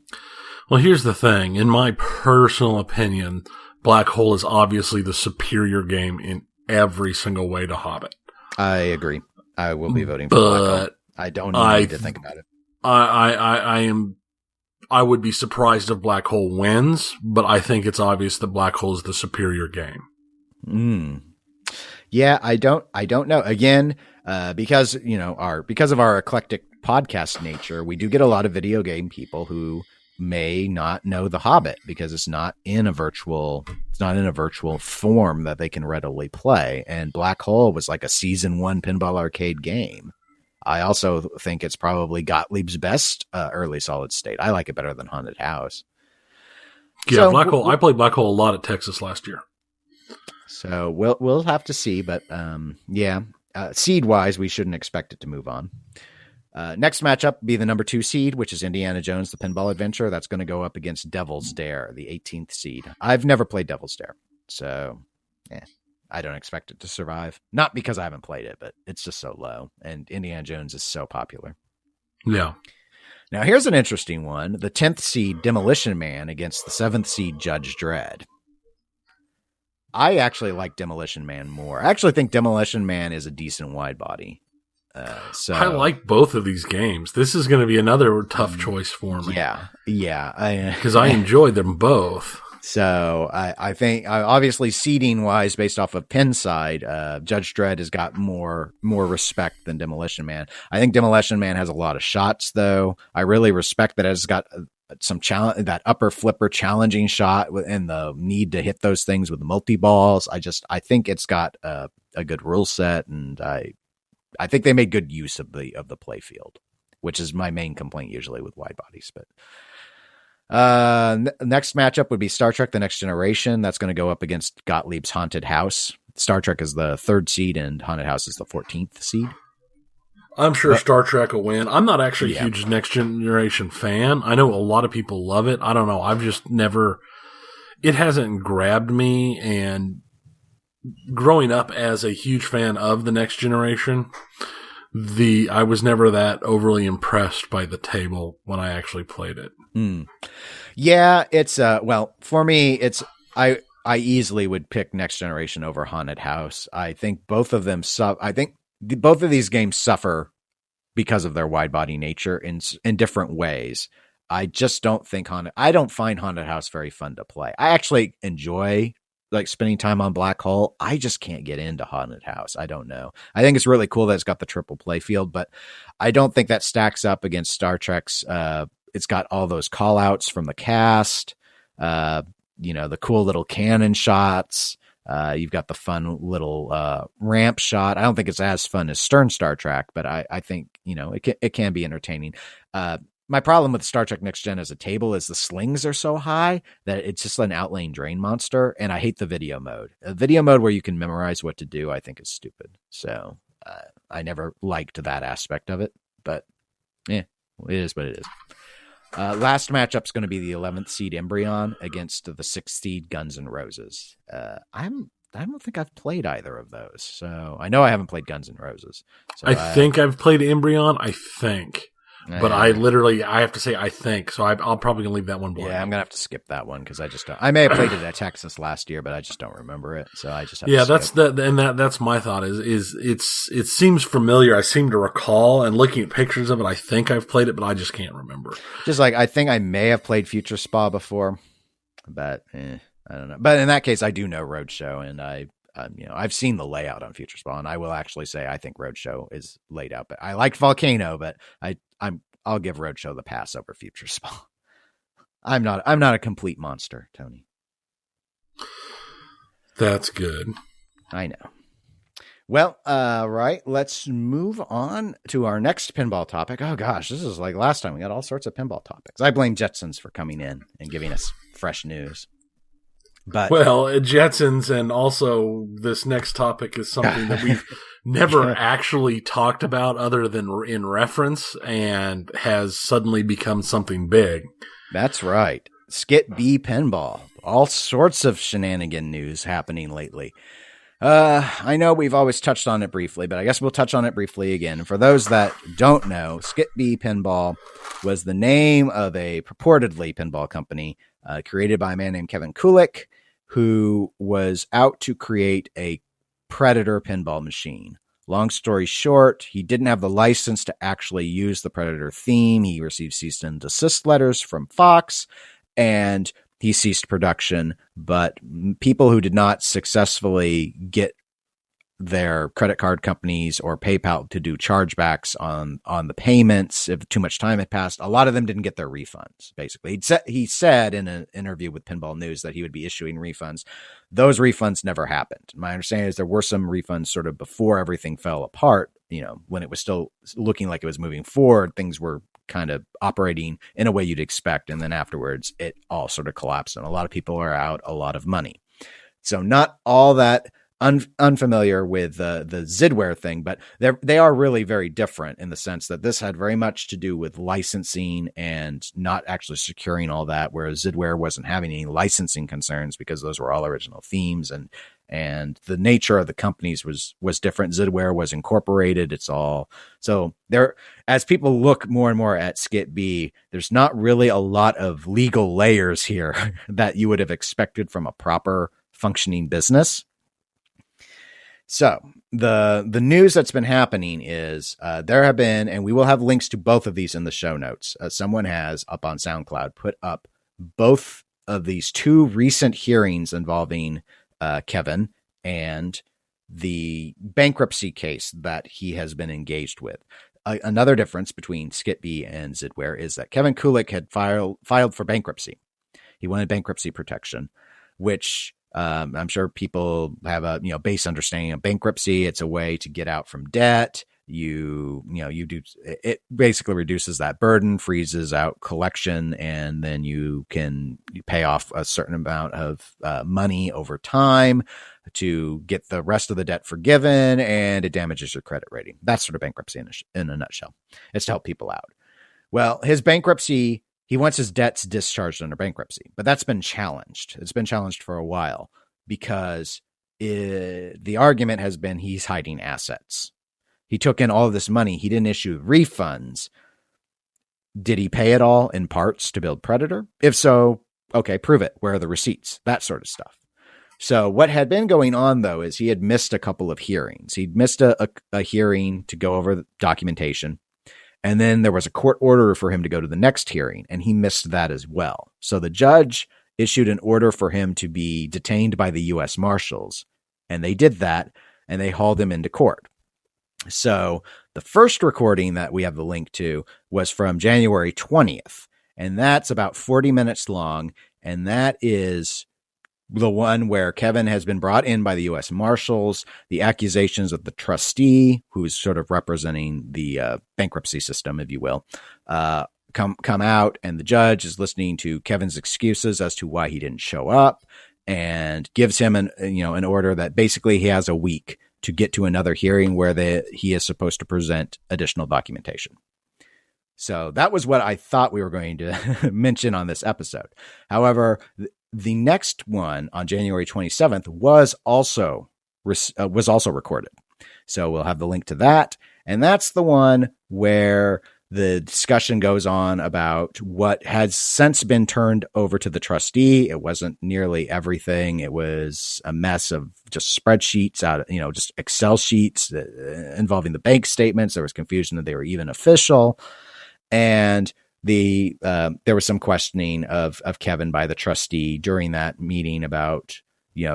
Well, here's the thing. In my personal opinion, Black Hole is obviously the superior game in every single way to Hobbit. I agree. I will be voting for Black Hole. I don't need to think about it. I would be surprised if Black Hole wins, but I think it's obvious that Black Hole is the superior game. Yeah, I don't know. Again, because because of our eclectic podcast nature, we do get a lot of video game people who may not know The Hobbit because it's not in a virtual form that they can readily play. And Black Hole was like a season 1 pinball arcade game. I also think it's probably Gottlieb's best early solid state. I like it better than Haunted House. Yeah, so, Black Hole. I played Black Hole a lot at Texas last year. So we'll have to see, but seed wise, we shouldn't expect it to move on. Next matchup be the number 2 seed, which is Indiana Jones: The Pinball Adventure. That's going to go up against Devil's Dare, the 18th seed. I've never played Devil's Dare, so I don't expect it to survive. Not because I haven't played it, but it's just so low, and Indiana Jones is so popular. Yeah. Now here's an interesting one: the 10th seed Demolition Man against the 7th seed Judge Dredd. I actually like Demolition Man more. I actually think Demolition Man is a decent wide body. So I like both of these games. This is going to be another tough choice for me. Yeah. Because I enjoyed them both. So I think, obviously, seeding wise, based off of pin side, Judge Dredd has got more respect than Demolition Man. I think Demolition Man has a lot of shots, though. I really respect that it's got some challenge, that upper flipper challenging shot, and the need to hit those things with multi balls. I think it's got a good rule set, and I think they made good use of the play field, which is my main complaint usually with wide bodies. But next matchup would be Star Trek: The Next Generation. That's going to go up against Gottlieb's Haunted House. Star Trek is the 3rd seed, and Haunted House is the 14th seed. I'm sure Star Trek will win. I'm not actually a huge Next Generation fan. I know a lot of people love it. I don't know. I've just never. It hasn't grabbed me, and growing up as a huge fan of the Next Generation, I was never that overly impressed by the table when I actually played it. Yeah, it's for me, it's I easily would pick Next Generation over Haunted House. I think both of them both of these games suffer because of their wide body nature in different ways. I just don't think I don't find Haunted House very fun to play. I actually enjoy spending time on Black Hole. I just can't get into Haunted House. I don't know. I think it's really cool that it's got the triple play field, but I don't think that stacks up against Star Trek's. It's got all those call outs from the cast, the cool little cannon shots. You've got the fun little ramp shot. I don't think it's as fun as Stern Star Trek, but I think, it can be entertaining. My problem with Star Trek Next Gen as a table is the slings are so high that it's just an outlane drain monster, and I hate the video mode. A video mode where you can memorize what to do, I think is stupid. So I never liked that aspect of it, but it is what it is. Last matchup's going to be the 11th seed Embryon against the 6th seed Guns N' Roses. I don't think I've played either of those, so I know I haven't played Guns N' Roses. So I think I've played Embryon. I think. But I have to say I think, so I'll probably gonna leave that one blank. Yeah, I'm gonna have to skip that one because I just don't. I may have played it at Texas last year, but I just don't remember it. So I just have to skip. That's my thought is it seems familiar. I seem to recall, and looking at pictures of it, I think I've played it, but I just can't remember. Just I think I may have played Future Spa before, but I don't know. But in that case, I do know Roadshow, and I've seen the layout on Future Spa, and I will actually say I think Roadshow is laid out. But I liked Volcano, but I'll give Roadshow the pass over Future Spa. I'm not a complete monster, Tony. That's good. I know. Well, right. Let's move on to our next pinball topic. Oh gosh, this is like last time. We got all sorts of pinball topics. I blame Jetsons for coming in and giving us fresh news. But Jetsons, and also this next topic is something that we've never actually talked about other than in reference, and has suddenly become something big. That's right. Skit-B pinball. All sorts of shenanigan news happening lately. I know we've always touched on it briefly, but I guess we'll touch on it briefly again. For those that don't know, Skit-B Pinball was the name of a purportedly pinball company created by a man named Kevin Kulik, who was out to create a Predator pinball machine. Long story short, he didn't have the license to actually use the Predator theme. He received cease and desist letters from Fox, and he ceased production. But people who did not successfully get their credit card companies or PayPal to do chargebacks on the payments if too much time had passed. A lot of them didn't get their refunds, basically. He said in an interview with Pinball News that he would be issuing refunds. Those refunds never happened. My understanding is there were some refunds sort of before everything fell apart, when it was still looking like it was moving forward, things were kind of operating in a way you'd expect. And then afterwards, it all sort of collapsed and a lot of people are out a lot of money. So not all that unfamiliar with the Zidware thing, but they are really very different in the sense that this had very much to do with licensing and not actually securing all that, whereas Zidware wasn't having any licensing concerns because those were all original themes and the nature of the companies was different. Zidware was incorporated. It's all so there. As people look more and more at Skit-B, there's not really a lot of legal layers here that you would have expected from a proper functioning business. So the news that's been happening is there have been, and we will have links to both of these in the show notes. Someone has up on SoundCloud put up both of these two recent hearings involving Kevin and the bankruptcy case that he has been engaged with. Another difference between Skit-B and Zidware is that Kevin Kulik had filed for bankruptcy. He wanted bankruptcy protection, which I'm sure people have a base understanding of bankruptcy. It's a way to get out from debt. You do it basically reduces that burden, freezes out collection, and then you pay off a certain amount of money over time to get the rest of the debt forgiven, and it damages your credit rating. That's sort of bankruptcy in a nutshell. It's to help people out. Well, his bankruptcy, he wants his debts discharged under bankruptcy, but that's been challenged. It's been challenged for a while because the argument has been he's hiding assets. He took in all of this money. He didn't issue refunds. Did he pay it all in parts to build Predator? If so, okay, prove it. Where are the receipts? That sort of stuff. So what had been going on, though, is he had missed a couple of hearings. He'd missed a hearing to go over the documentation. And then there was a court order for him to go to the next hearing, and he missed that as well. So the judge issued an order for him to be detained by the U.S. Marshals, and they did that, and they hauled him into court. So the first recording that we have the link to was from January 20th, and that's about 40 minutes long, and that is the one where Kevin has been brought in by the U.S. Marshals, the accusations of the trustee, who's sort of representing the bankruptcy system, if you will, come out, and the judge is listening to Kevin's excuses as to why he didn't show up, and gives him an order that basically he has a week to get to another hearing where he is supposed to present additional documentation. So that was what I thought we were going to mention on this episode. However, the next one on January 27th was also recorded. So we'll have the link to that. And that's the one where the discussion goes on about what has since been turned over to the trustee. It wasn't nearly everything. It was a mess of just spreadsheets just Excel sheets involving the bank statements. There was confusion that they were even official. And there was some questioning of Kevin by the trustee during that meeting about,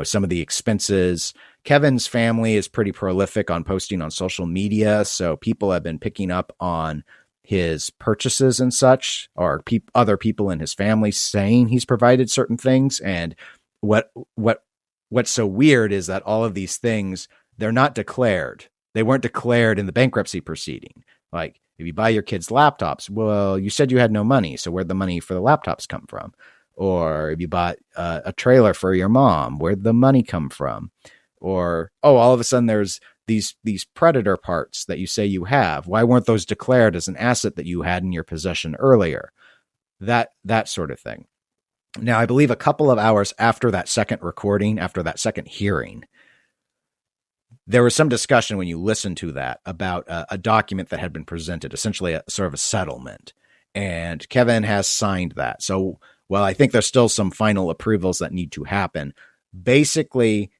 some of the expenses. Kevin's family is pretty prolific on posting on social media. So people have been picking up on his purchases and such, or other people in his family saying he's provided certain things. And what's so weird is that all of these things, they're not declared. They weren't declared in the bankruptcy proceeding. Like, if you buy your kids laptops, well, you said you had no money, so where'd the money for the laptops come from? Or if you bought a trailer for your mom, where'd the money come from? Or, all of a sudden there's these Predator parts that you say you have. Why weren't those declared as an asset that you had in your possession earlier? That sort of thing. Now, I believe a couple of hours after that second recording, after that second hearing, there was some discussion when you listen to that about a document that had been presented, essentially a sort of a settlement. And Kevin has signed that. So while I think there's still some final approvals that need to happen, basically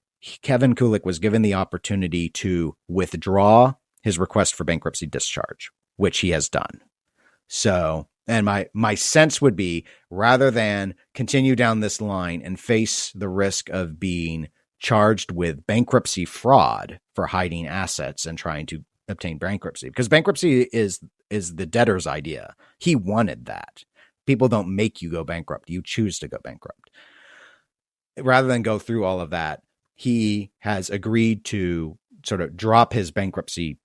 Kevin Kulik was given the opportunity to withdraw his request for bankruptcy discharge, which he has done. So, and my sense would be, rather than continue down this line and face the risk of being charged with bankruptcy fraud for hiding assets and trying to obtain bankruptcy, because bankruptcy is the debtor's idea. He wanted that. People don't make you go bankrupt. You choose to go bankrupt. Rather than go through all of that, he has agreed to sort of drop his bankruptcy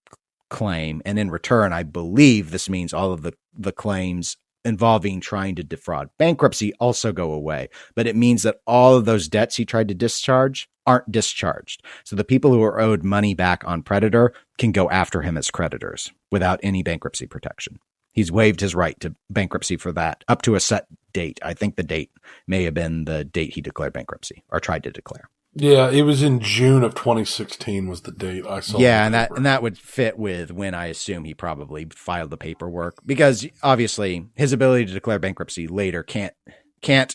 claim. And in return, I believe this means all of the claims involving trying to defraud bankruptcy also go away. But it means that all of those debts he tried to discharge aren't discharged. So the people who are owed money back on Predator can go after him as creditors without any bankruptcy protection. He's waived his right to bankruptcy for that up to a set date. I think the date may have been the date he declared bankruptcy or tried to declare. Yeah, it was in June of 2016 was the date I saw. Yeah, and that would fit with when I assume he probably filed the paperwork, because obviously his ability to declare bankruptcy later can't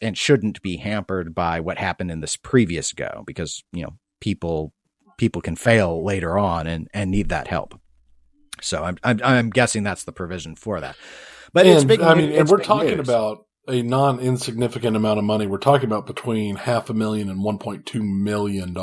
and shouldn't be hampered by what happened in this previous go, because people can fail later on and need that help. So I'm guessing that's the provision for that. But and we're talking about a non-insignificant amount of money. We're talking about between $500,000 and $1.2 million.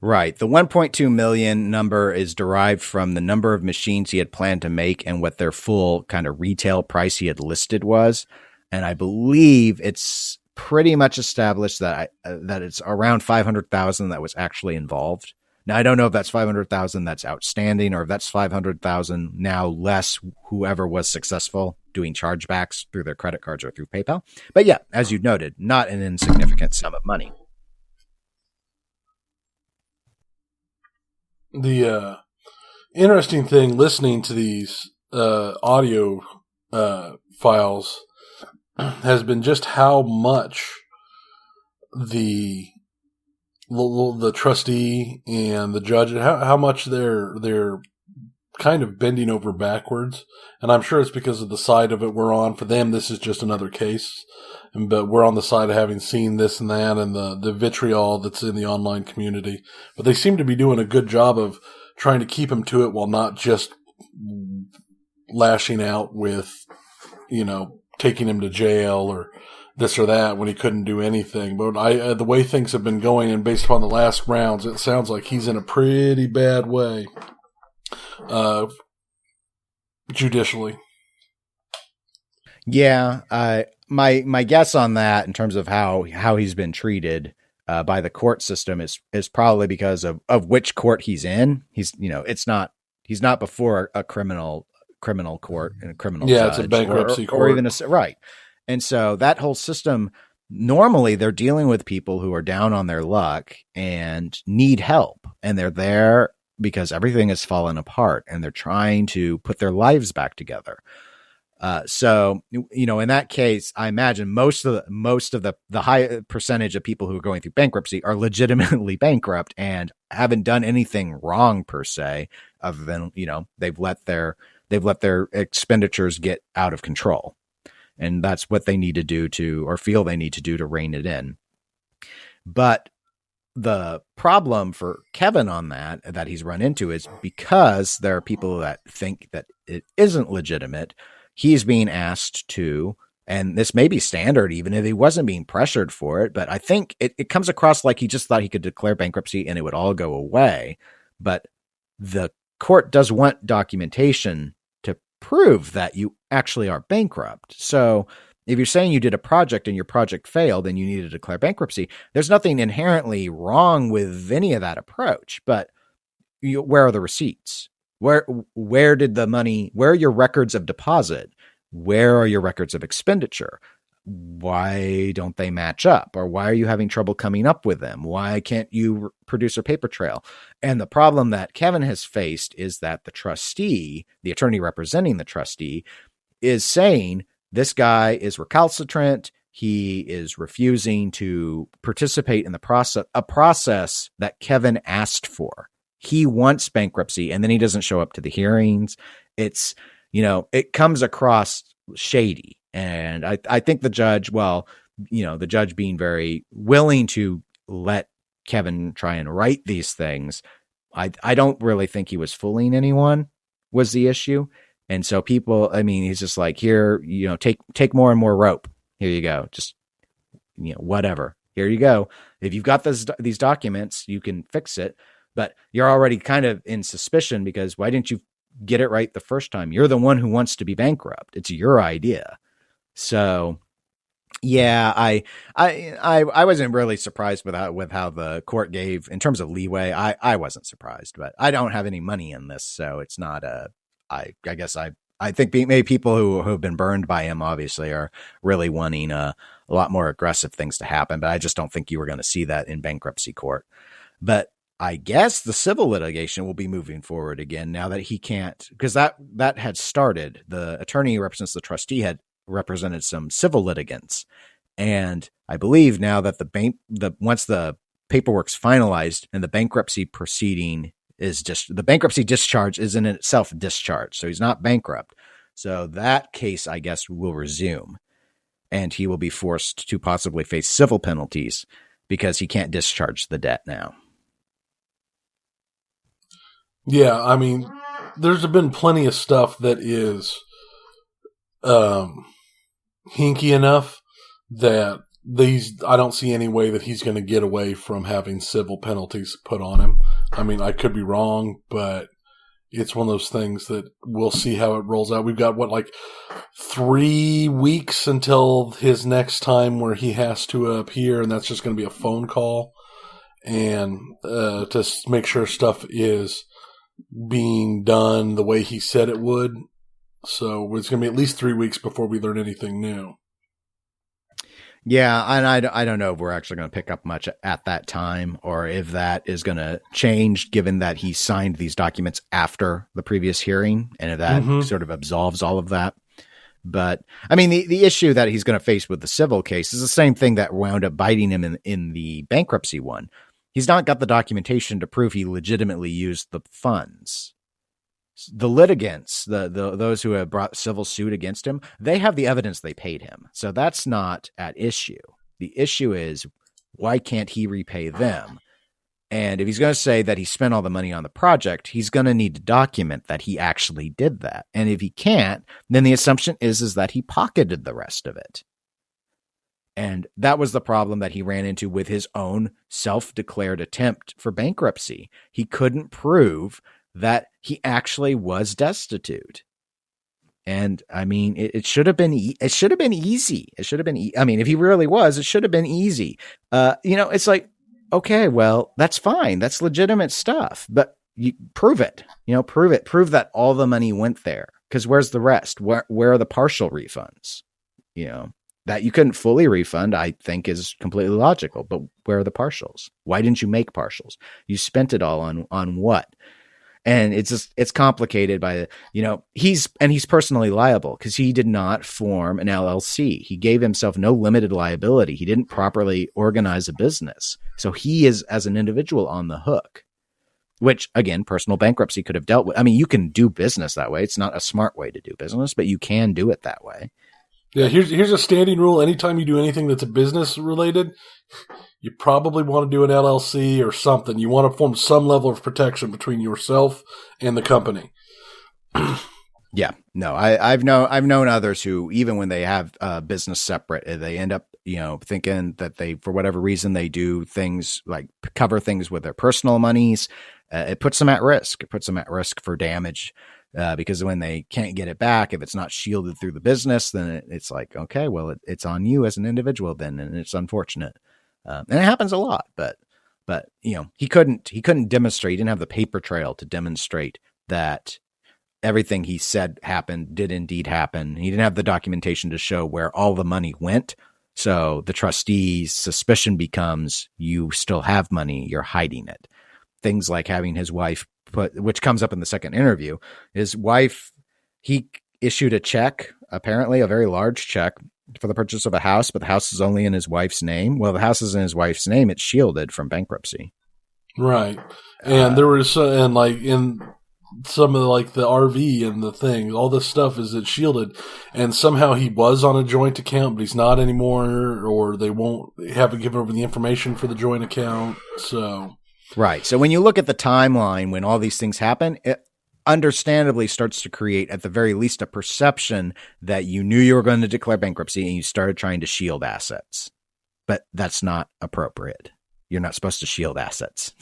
Right. The 1.2 million number is derived from the number of machines he had planned to make and what their full kind of retail price he had listed was. And I believe it's pretty much established that it's around 500,000 that was actually involved. Now, I don't know if that's 500,000 that's outstanding, or if that's 500,000 now less whoever was successful doing chargebacks through their credit cards or through PayPal. But yeah, as you noted, not an insignificant sum of money. The interesting thing listening to these audio files has been just how much the trustee and the judge, how much they're kind of bending over backwards. And I'm sure it's because of the side of it we're on. For them, this is just another case. But we're on the side of having seen this and that and the vitriol that's in the online community. But they seem to be doing a good job of trying to keep him to it while not just lashing out with, taking him to jail or this or that when he couldn't do anything. But the way things have been going, and based upon the last rounds, it sounds like he's in a pretty bad way, judicially. Yeah, my guess on that, in terms of how he's been treated by the court system, is probably because of which court he's in. He's he's not before a criminal court and a criminal judge, it's a bankruptcy court, or even right. And so that whole system, normally they're dealing with people who are down on their luck and need help. And they're there because everything has fallen apart and they're trying to put their lives back together. So, in that case, I imagine most of the high percentage of people who are going through bankruptcy are legitimately bankrupt and haven't done anything wrong per se, other than, they've let their expenditures get out of control. And that's what they need to do feel they need to do to rein it in. But the problem for Kevin on that he's run into is because there are people that think that it isn't legitimate, he's being asked to, and this may be standard even if he wasn't being pressured for it, but I think it comes across like he just thought he could declare bankruptcy and it would all go away. But the court does want documentation to prove that you actually are bankrupt. So if you're saying you did a project and your project failed and you need to declare bankruptcy, there's nothing inherently wrong with any of that approach. But where are the receipts? Where did the money, where are your records of deposit? Where are your records of expenditure? Why don't they match up? Or why are you having trouble coming up with them? Why can't you produce a paper trail? And the problem that Kevin has faced is that the trustee, the attorney representing the trustee, is saying this guy is recalcitrant. He is refusing to participate in a process that Kevin asked for. He wants bankruptcy, and then he doesn't show up to the hearings. It's, it comes across shady. And I think the judge, the judge being very willing to let Kevin try and write these things, I don't really think he was fooling anyone was the issue. And so he's just like, here, take more and more rope. Here you go. Just, whatever. Here you go. If you've got these documents, you can fix it. But you're already kind of in suspicion because why didn't you get it right the first time? You're the one who wants to be bankrupt. It's your idea. So, yeah, I wasn't really surprised with how the court gave in terms of leeway. I wasn't surprised, but I don't have any money in this, so it's not I guess I think maybe people who have been burned by him obviously are really wanting a lot more aggressive things to happen, but I just don't think you were going to see that in bankruptcy court. But I guess the civil litigation will be moving forward again now that he can't, because that had started. The attorney who represents the trustee had represented some civil litigants, and I believe now that once the paperwork's finalized and the bankruptcy proceeding is just the bankruptcy discharge is in itself discharged, so he's not bankrupt. So that case, I guess, will resume, and he will be forced to possibly face civil penalties because he can't discharge the debt now. Yeah, I mean, there's been plenty of stuff that is hinky enough that I don't see any way that he's going to get away from having civil penalties put on him. I mean, I could be wrong, but it's one of those things that we'll see how it rolls out. We've got, 3 weeks until his next time where he has to appear, and that's just going to be a phone call and to make sure stuff is being done the way he said it would. So it's going to be at least 3 weeks before we learn anything new. Yeah, and I don't know if we're actually going to pick up much at that time or if that is going to change given that he signed these documents after the previous hearing and if that sort of absolves all of that. But, I mean, the issue that he's going to face with the civil case is the same thing that wound up biting him in the bankruptcy one. He's not got the documentation to prove he legitimately used the funds. The litigants, those who have brought civil suit against him, they have the evidence they paid him. So that's not at issue. The issue is, why can't he repay them? And if he's going to say that he spent all the money on the project, he's going to need to document that he actually did that. And if he can't, then the assumption is that he pocketed the rest of it. And that was the problem that he ran into with his own self-declared attempt for bankruptcy. He couldn't prove that he actually was destitute. And I mean, it should have been easy. It should have been, I mean, if he really was, it should have been easy. It's like, okay, well, that's fine. That's legitimate stuff, but you prove it, prove that all the money went there. Cause where's the rest? Where are the partial refunds? That you couldn't fully refund, I think is completely logical, but where are the partials? Why didn't you make partials? You spent it all on what? And it's complicated by, he's personally liable because he did not form an LLC. He gave himself no limited liability. He didn't properly organize a business. So he is, as an individual, on the hook, which, again, personal bankruptcy could have dealt with. I mean, you can do business that way. It's not a smart way to do business, but you can do it that way. Yeah, here's a standing rule. Anytime you do anything that's a business related, you probably want to do an LLC or something. You want to form some level of protection between yourself and the company. Yeah, no, I've known others who, even when they have business separate, they end up, thinking that they, for whatever reason, they do things like cover things with their personal monies. It puts them at risk. It puts them at risk for damage. Because when they can't get it back, if it's not shielded through the business, then it's like, okay, well, it's on you as an individual then, and it's unfortunate. And it happens a lot, but he couldn't demonstrate. He didn't have the paper trail to demonstrate that everything he said happened did indeed happen. He didn't have the documentation to show where all the money went. So the trustee's suspicion becomes, you still have money, you're hiding it. Things like having his wife which comes up in the second interview, his wife, he issued a check, apparently a very large check for the purchase of a house, but the house is only in his wife's name. Well, the house is in his wife's name. It's shielded from bankruptcy. Right. And there was, and like in some of the RV and the thing, all this stuff it's shielded. And somehow he was on a joint account, but he's not anymore, or they haven't given over the information for the joint account. So. Right. So when you look at the timeline, when all these things happen, it understandably starts to create, at the very least, a perception that you knew you were going to declare bankruptcy and you started trying to shield assets. but that's not appropriate. You're not supposed to shield assets.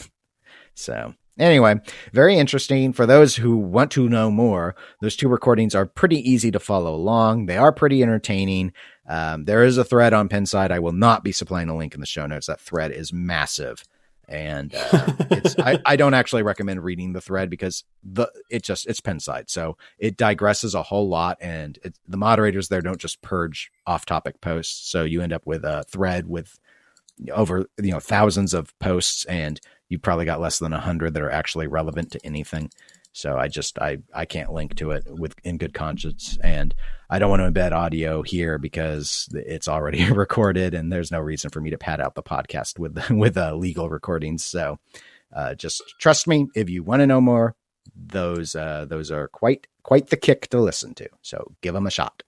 So anyway, very interesting. For those who want to know more, those 2 recordings are pretty easy to follow along. They are pretty entertaining. There is a thread on Pinside. I will not be supplying a link in the show notes. That thread is massive. And I don't actually recommend reading the thread because it's Pinside. So it digresses a whole lot, and the moderators there don't just purge off-topic posts. So you end up with a thread with over thousands of posts, and you probably got less than 100 that are actually relevant to anything. So I can't link to it in good conscience, and I don't want to embed audio here because it's already recorded, and there's no reason for me to pad out the podcast with legal recordings. So just trust me. If you want to know more, those are quite the kick to listen to. So give them a shot.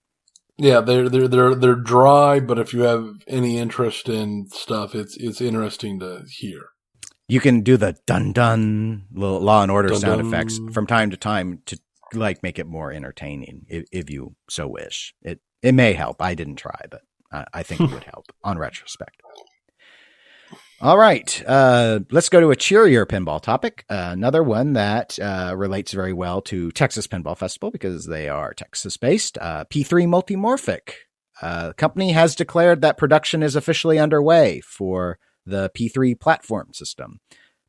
Yeah, they're dry, but if you have any interest in stuff, it's interesting to hear. You can do the dun-dun Law and Order Dun, sound dun. effects from time to time to make it more entertaining if you so wish. It may help. I didn't try, but I think it would help on retrospect. All right. Let's go to a cheerier pinball topic. Another one that relates very well to Texas Pinball Festival because they are Texas-based. P3 Multimorphic. The company has declared that production is officially underway for the P3 platform system.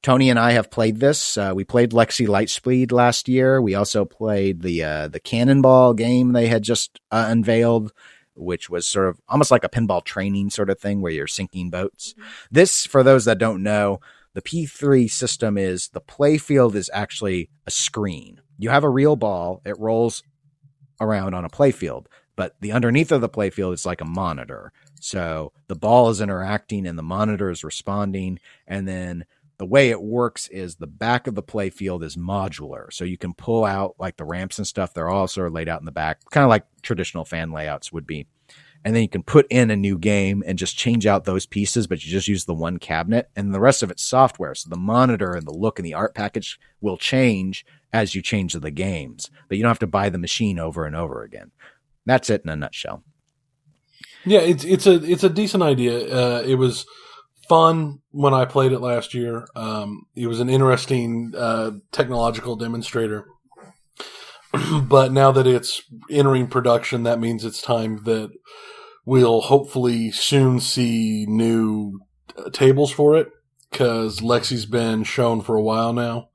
Tony and I have played this. We played Lexi Lightspeed last year. We also played the Cannonball game they had just unveiled, which was sort of almost like a pinball training sort of thing where you're sinking boats. This, for those that don't know, the P3 system is the play field is actually a screen. You have a real ball. It rolls around on a play field, but the underneath of the play field is like a monitor. So the ball is interacting and the monitor is responding. And then the way it works is the back of the play field is modular. So you can pull out like the ramps and stuff. They're all sort of laid out in the back, kind of like traditional fan layouts would be. And then you can put in a new game and just change out those pieces, but you just use the one cabinet and the rest of it's software. So the monitor and the look and the art package will change as you change the games, but you don't have to buy the machine over and over again. That's it in a nutshell. Yeah, it's a decent idea. It was fun when I played it last year. It was an interesting technological demonstrator. But now that it's entering production, that means it's time that we'll hopefully soon see new tables for it, because Lexi's been shown for a while now.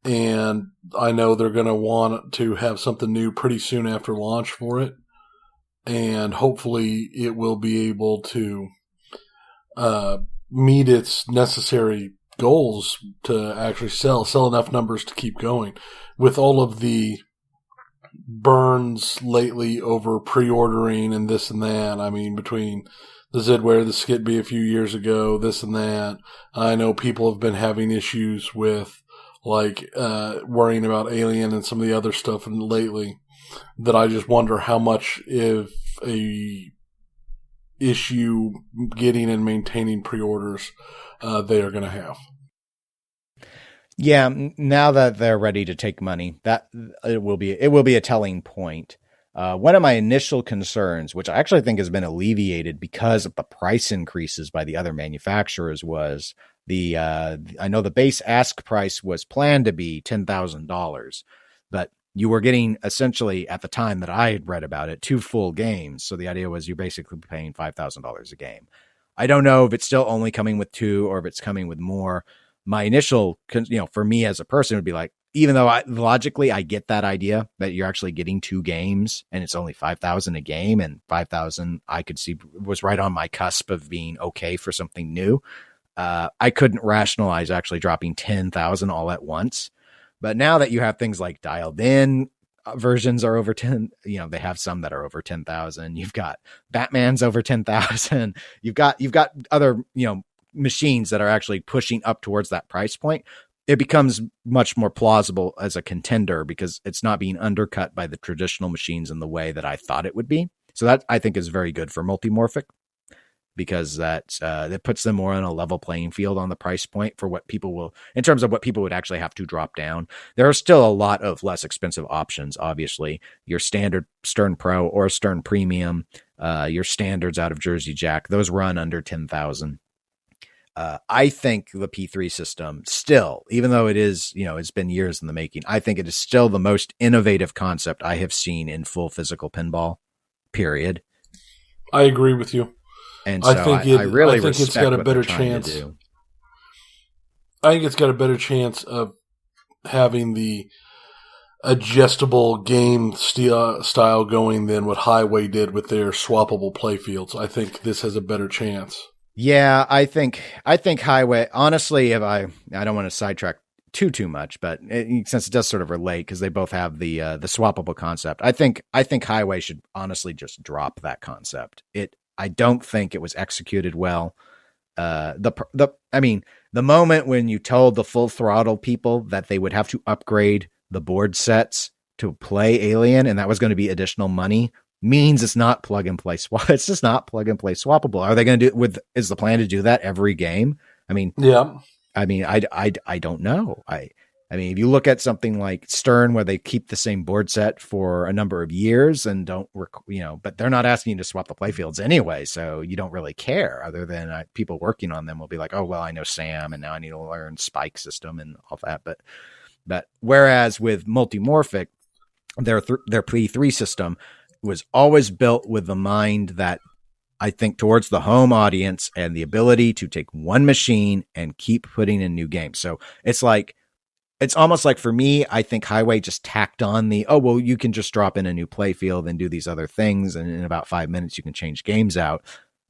And I know they're going to want to have something new pretty soon after launch for it. And hopefully it will be able to meet its necessary goals to actually sell enough numbers to keep going. With all of the burns lately over pre-ordering and this and that, I mean, between the Zedware, the Skit-B a few years ago, this and that, I know people have been having issues with like worrying about Alien and some of the other stuff lately, that I just wonder how much if a issue getting and maintaining pre-orders they are going to have. Yeah, now that they're ready to take money, that it will be a telling point. One of my initial concerns, which I actually think has been alleviated because of the price increases by the other manufacturers, was I know the base ask price was planned to be $10,000, but you were getting essentially at the time that I had read about it 2 full games. So the idea was you're basically paying $5,000 a game. I don't know if it's still only coming with 2 or if it's coming with more. My initial, for me as a person would be like, even though logically I get that idea that you're actually getting 2 games and it's only $5,000 a game, and $5,000 I could see was right on my cusp of being okay for something new. I couldn't rationalize actually dropping $10,000 all at once. But now that you have things like dialed in versions are over 10, they have some that are over 10,000. You've got Batman's over 10,000. You've got other, machines that are actually pushing up towards that price point. It becomes much more plausible as a contender because it's not being undercut by the traditional machines in the way that I thought it would be. So that I think is very good for Multimorphic. because that puts them more on a level playing field on the price point for what people will, in terms of what people would actually have to drop down. There are still a lot of less expensive options. Obviously, your standard Stern Pro or Stern Premium, your standards out of Jersey Jack, those run under 10,000. I think the P3 system still, even though it is, it's been years in the making, I think it is still the most innovative concept I have seen in full physical pinball, period. I agree with you. And so I really think it's got a better chance. I think it's got a better chance of having the adjustable game style going than what Highway did with their swappable playfields. I think this has a better chance. Yeah, I think Highway, honestly, if I don't want to sidetrack too much, but since it does sort of relate because they both have the swappable concept, I think Highway should honestly just drop that concept. I don't think it was executed well. The moment when you told the Full Throttle people that they would have to upgrade the board sets to play Alien, and that was going to be additional money, means it's not plug and play swap. It's just not plug and play swappable. Are they going to do is the plan to do that every game? Yeah. I don't know. I mean, if you look at something like Stern, where they keep the same board set for a number of years and don't, but they're not asking you to swap the playfields anyway, so you don't really care. Other than people working on them will be like, oh well, I know Sam, and now I need to learn Spike system and all that. But whereas with Multimorphic, their P3 system was always built with the mind that I think towards the home audience and the ability to take one machine and keep putting in new games. So it's almost like, for me, I think Highway just tacked on you can just drop in a new playfield and do these other things, and in about 5 minutes you can change games out.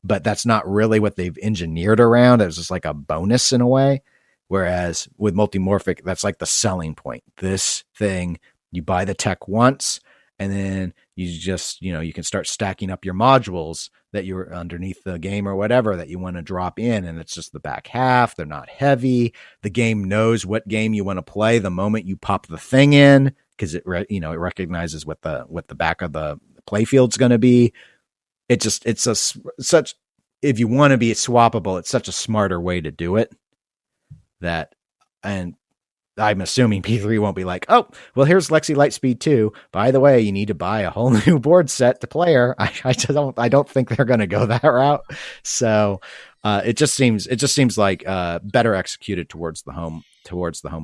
But that's not really what they've engineered around. It's just like a bonus in a way. Whereas with Multimorphic, that's like the selling point. This thing, you buy the tech once, and then you just, you can start stacking up your modules that you're underneath the game or whatever that you want to drop in. And it's just the back half. They're not heavy. The game knows what game you want to play the moment you pop the thing in, because it recognizes what the back of the playfield's going to be. If you want to be swappable, it's such a smarter way to do it and I'm assuming P3 won't be like, oh, well, here's Lexi Lightspeed 2. By the way, you need to buy a whole new board set to play her. I don't think they're going to go that route. So it just seems like better executed towards the home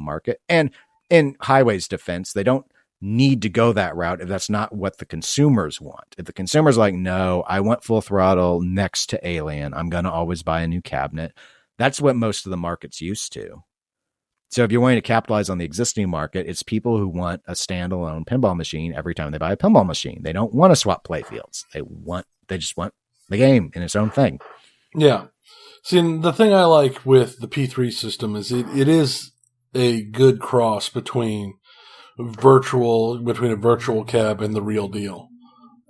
market. And in Highway's defense, they don't need to go that route if that's not what the consumers want. If the consumer's like, no, I want Full Throttle next to Alien, I'm going to always buy a new cabinet. That's what most of the market's used to. So if you're wanting to capitalize on the existing market, it's people who want a standalone pinball machine every time they buy a pinball machine. They don't want to swap playfields. They just want the game in its own thing. Yeah. See, and the thing I like with the P3 system is it is a good cross between a virtual cab and the real deal.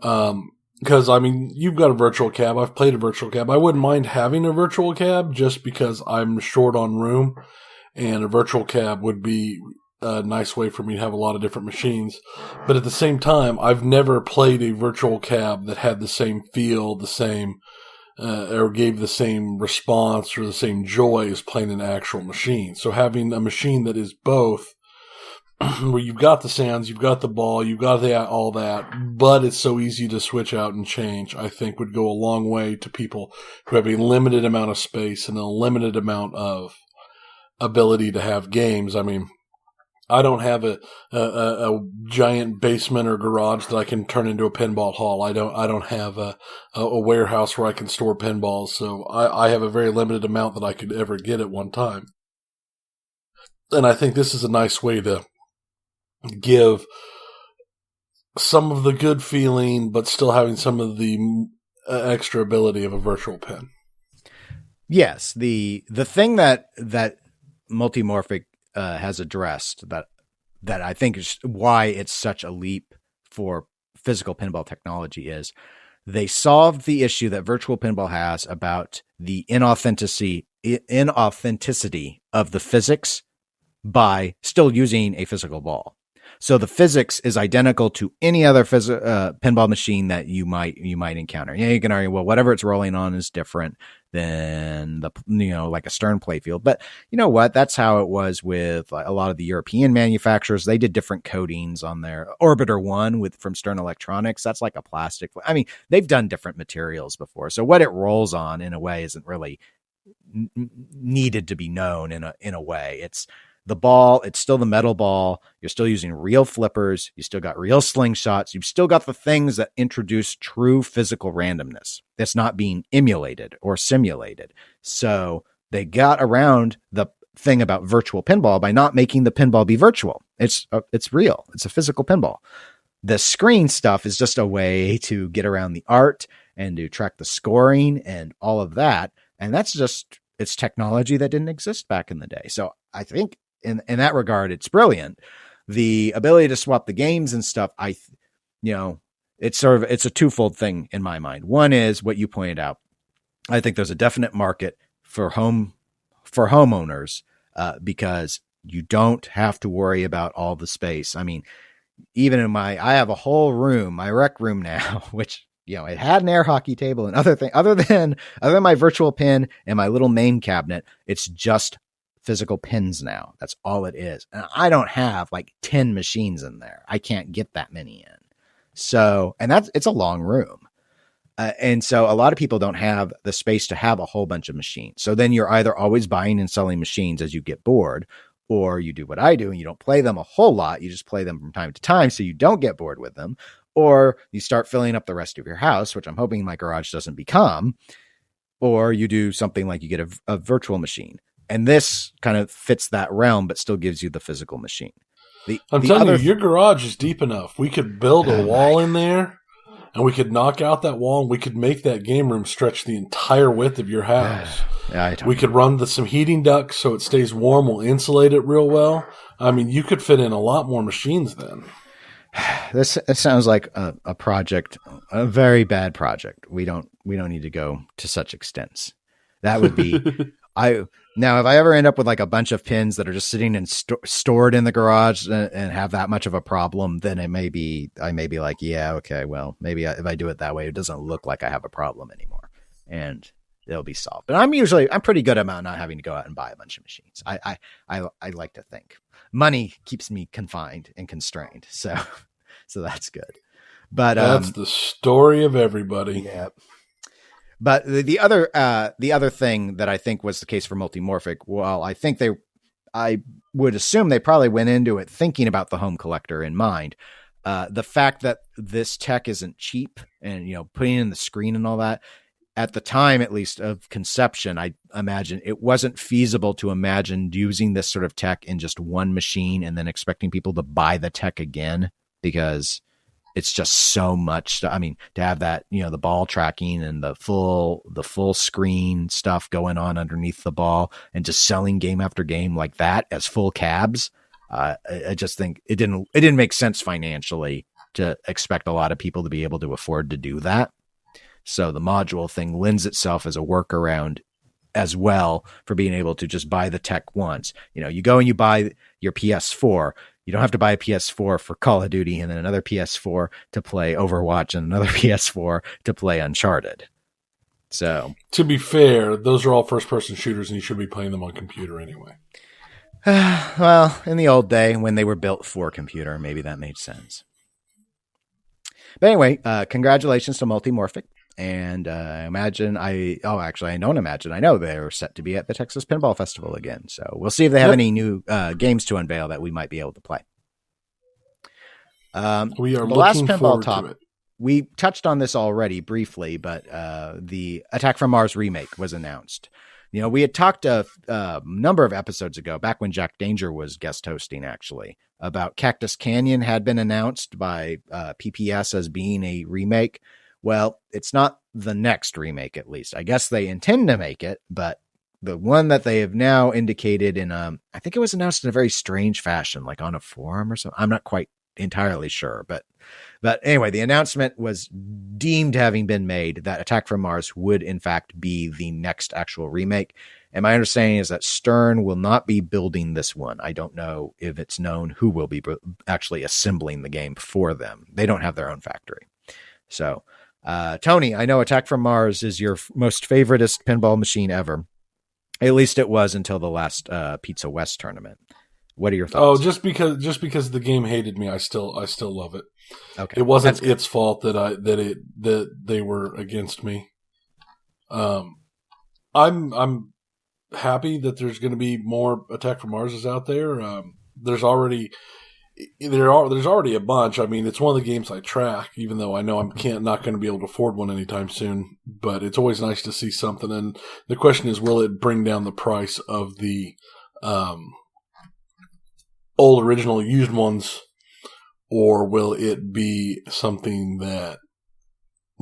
Because, you've got a virtual cab. I've played a virtual cab. I wouldn't mind having a virtual cab just because I'm short on room. And a virtual cab would be a nice way for me to have a lot of different machines. But at the same time, I've never played a virtual cab that had the same feel, or gave the same response or the same joy as playing an actual machine. So having a machine that is both, where you've got the sounds, you've got the ball, you've got all that, but it's so easy to switch out and change, I think would go a long way to people who have a limited amount of space and a limited amount of ability to have games. I don't have a giant basement or garage that I can turn into a pinball hall. I don't have a warehouse where I can store pinballs. So I have a very limited amount that I could ever get at one time. And I think this is a nice way to give some of the good feeling, but still having some of the extra ability of a virtual pin. Yes. The thing that Multimorphic has addressed that I think is why it's such a leap for physical pinball technology is they solved the issue that virtual pinball has about the inauthenticity of the physics by still using a physical ball. So the physics is identical to any other pinball machine that you might encounter. You can argue, well, whatever it's rolling on is different than like a stern playfield. But you know what? That's how it was with a lot of the European manufacturers. They did different coatings on their Orbiter 1 from Stern Electronics. That's like a plastic. I mean, they've done different materials before. So what it rolls on in a way isn't really needed to be known in a way. It's the ball, it's still the metal ball. You're still using real flippers. You still got real slingshots. You've still got the things that introduce true physical randomness that's not being emulated or simulated. So they got around the thing about virtual pinball by not making the pinball be virtual. It's real. It's a physical pinball. The screen stuff is just a way to get around the art and to track the scoring and all of that. And that's just, it's technology that didn't exist back in the day. So I think in that regard, it's brilliant. The ability to swap the games and stuff, it's a twofold thing in my mind. One is what you pointed out. I think there's a definite market for homeowners because you don't have to worry about all the space. I mean, even I have a whole room, my rec room now, which, it had an air hockey table and other than my virtual pin and my little main cabinet, it's just physical pins now. That's all it is. And I don't have like 10 machines in there. I can't get that many in. So, and it's a long room. And so a lot of people don't have the space to have a whole bunch of machines. So then you're either always buying and selling machines as you get bored, or you do what I do and you don't play them a whole lot. You just play them from time to time so you don't get bored with them. Or you start filling up the rest of your house, which I'm hoping my garage doesn't become. Or you do something like you get a virtual machine. And this kind of fits that realm, but still gives you the physical machine. I'm telling you, your garage is deep enough. We could build a wall in there, and we could knock out that wall, and we could make that game room stretch the entire width of your house. We could run some heating ducts so it stays warm. We'll insulate it real well. I mean, you could fit in a lot more machines then. This sounds like a project, a very bad project. We don't need to go to such extents. That would be now if I ever end up with like a bunch of pins that are just sitting and stored in the garage and have that much of a problem, then I may be like, yeah, okay, well, maybe if I do it that way, it doesn't look like I have a problem anymore, and it'll be solved. But I'm pretty good about not having to go out and buy a bunch of machines. I like to think money keeps me confined and constrained, so that's good. But that's the story of everybody. Yeah. But the other thing that I think was the case for Multimorphic, well, I would assume they probably went into it thinking about the home collector in mind. The fact that this tech isn't cheap and, putting in the screen and all that, at the time, at least of conception, I imagine it wasn't feasible to imagine using this sort of tech in just one machine and then expecting people to buy the tech again, because it's just so much. I mean, to have that, the ball tracking and the full screen stuff going on underneath the ball and just selling game after game like that as full cabs. I just think it didn't make sense financially to expect a lot of people to be able to afford to do that. So the module thing lends itself as a workaround as well for being able to just buy the tech once. You go and you buy your PS4. You don't have to buy a PS4 for Call of Duty and then another PS4 to play Overwatch and another PS4 to play Uncharted. So, to be fair, those are all first-person shooters, and you should be playing them on computer anyway. Well, in the old day when they were built for computer, maybe that made sense. But anyway, congratulations to Multimorphic. And I know they're set to be at the Texas Pinball Festival again. So we'll see if they have any new games to unveil that we might be able to play. We are the last looking pinball forward top, to it. We touched on this already briefly, but the Attack from Mars remake was announced. We had talked a number of episodes ago, back when Jack Danger was guest hosting, actually, about Cactus Canyon had been announced by PPS as being a remake. Well, it's not the next remake, at least. I guess they intend to make it, but the one that they have now indicated in, I think it was announced in a very strange fashion, like on a forum or something. I'm not quite entirely sure. But anyway, the announcement was deemed having been made that Attack from Mars would in fact be the next actual remake. And my understanding is that Stern will not be building this one. I don't know if it's known who will be actually assembling the game for them. They don't have their own factory. So, Tony, I know Attack from Mars is your most favoriteest pinball machine ever. At least it was until the last Pizza West tournament. What are your thoughts? Oh, just because the game hated me, I still love it. Okay, it wasn't its fault that they were against me. I'm happy that there's going to be more Attack from Marses out there. There's already a bunch. I mean, it's one of the games I track, even though I know I'm not going to be able to afford one anytime soon. But it's always nice to see something. And the question is, will it bring down the price of the old original used ones, or will it be something that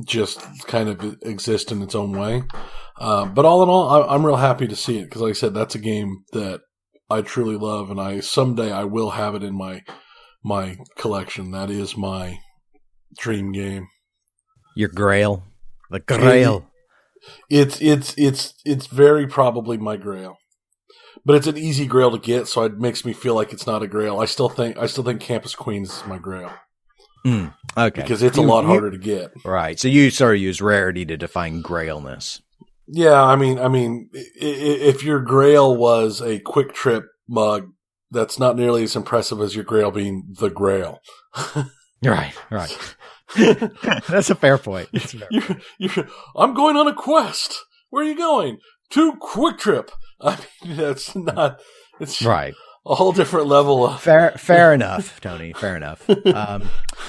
just kind of exists in its own way? But all in all, I'm real happy to see it because, like I said, that's a game that I truly love, and someday I will have it in my collection. That is my dream game. Your Grail, the Grail. It's very probably my Grail, but it's an easy Grail to get, so it makes me feel like it's not a Grail. I still think Campus Queens is my Grail. Okay, because it's a lot harder to get. Right. So you sort of use rarity to define Grailness. Yeah, I mean, if your Grail was a Quick Trip mug, that's not nearly as impressive as your Grail being the Grail. Right. That's a fair point. I'm going on a quest. Where are you going? To Quick Trip. I mean, that's not. It's right. A whole different level of fair enough, Tony. Fair enough.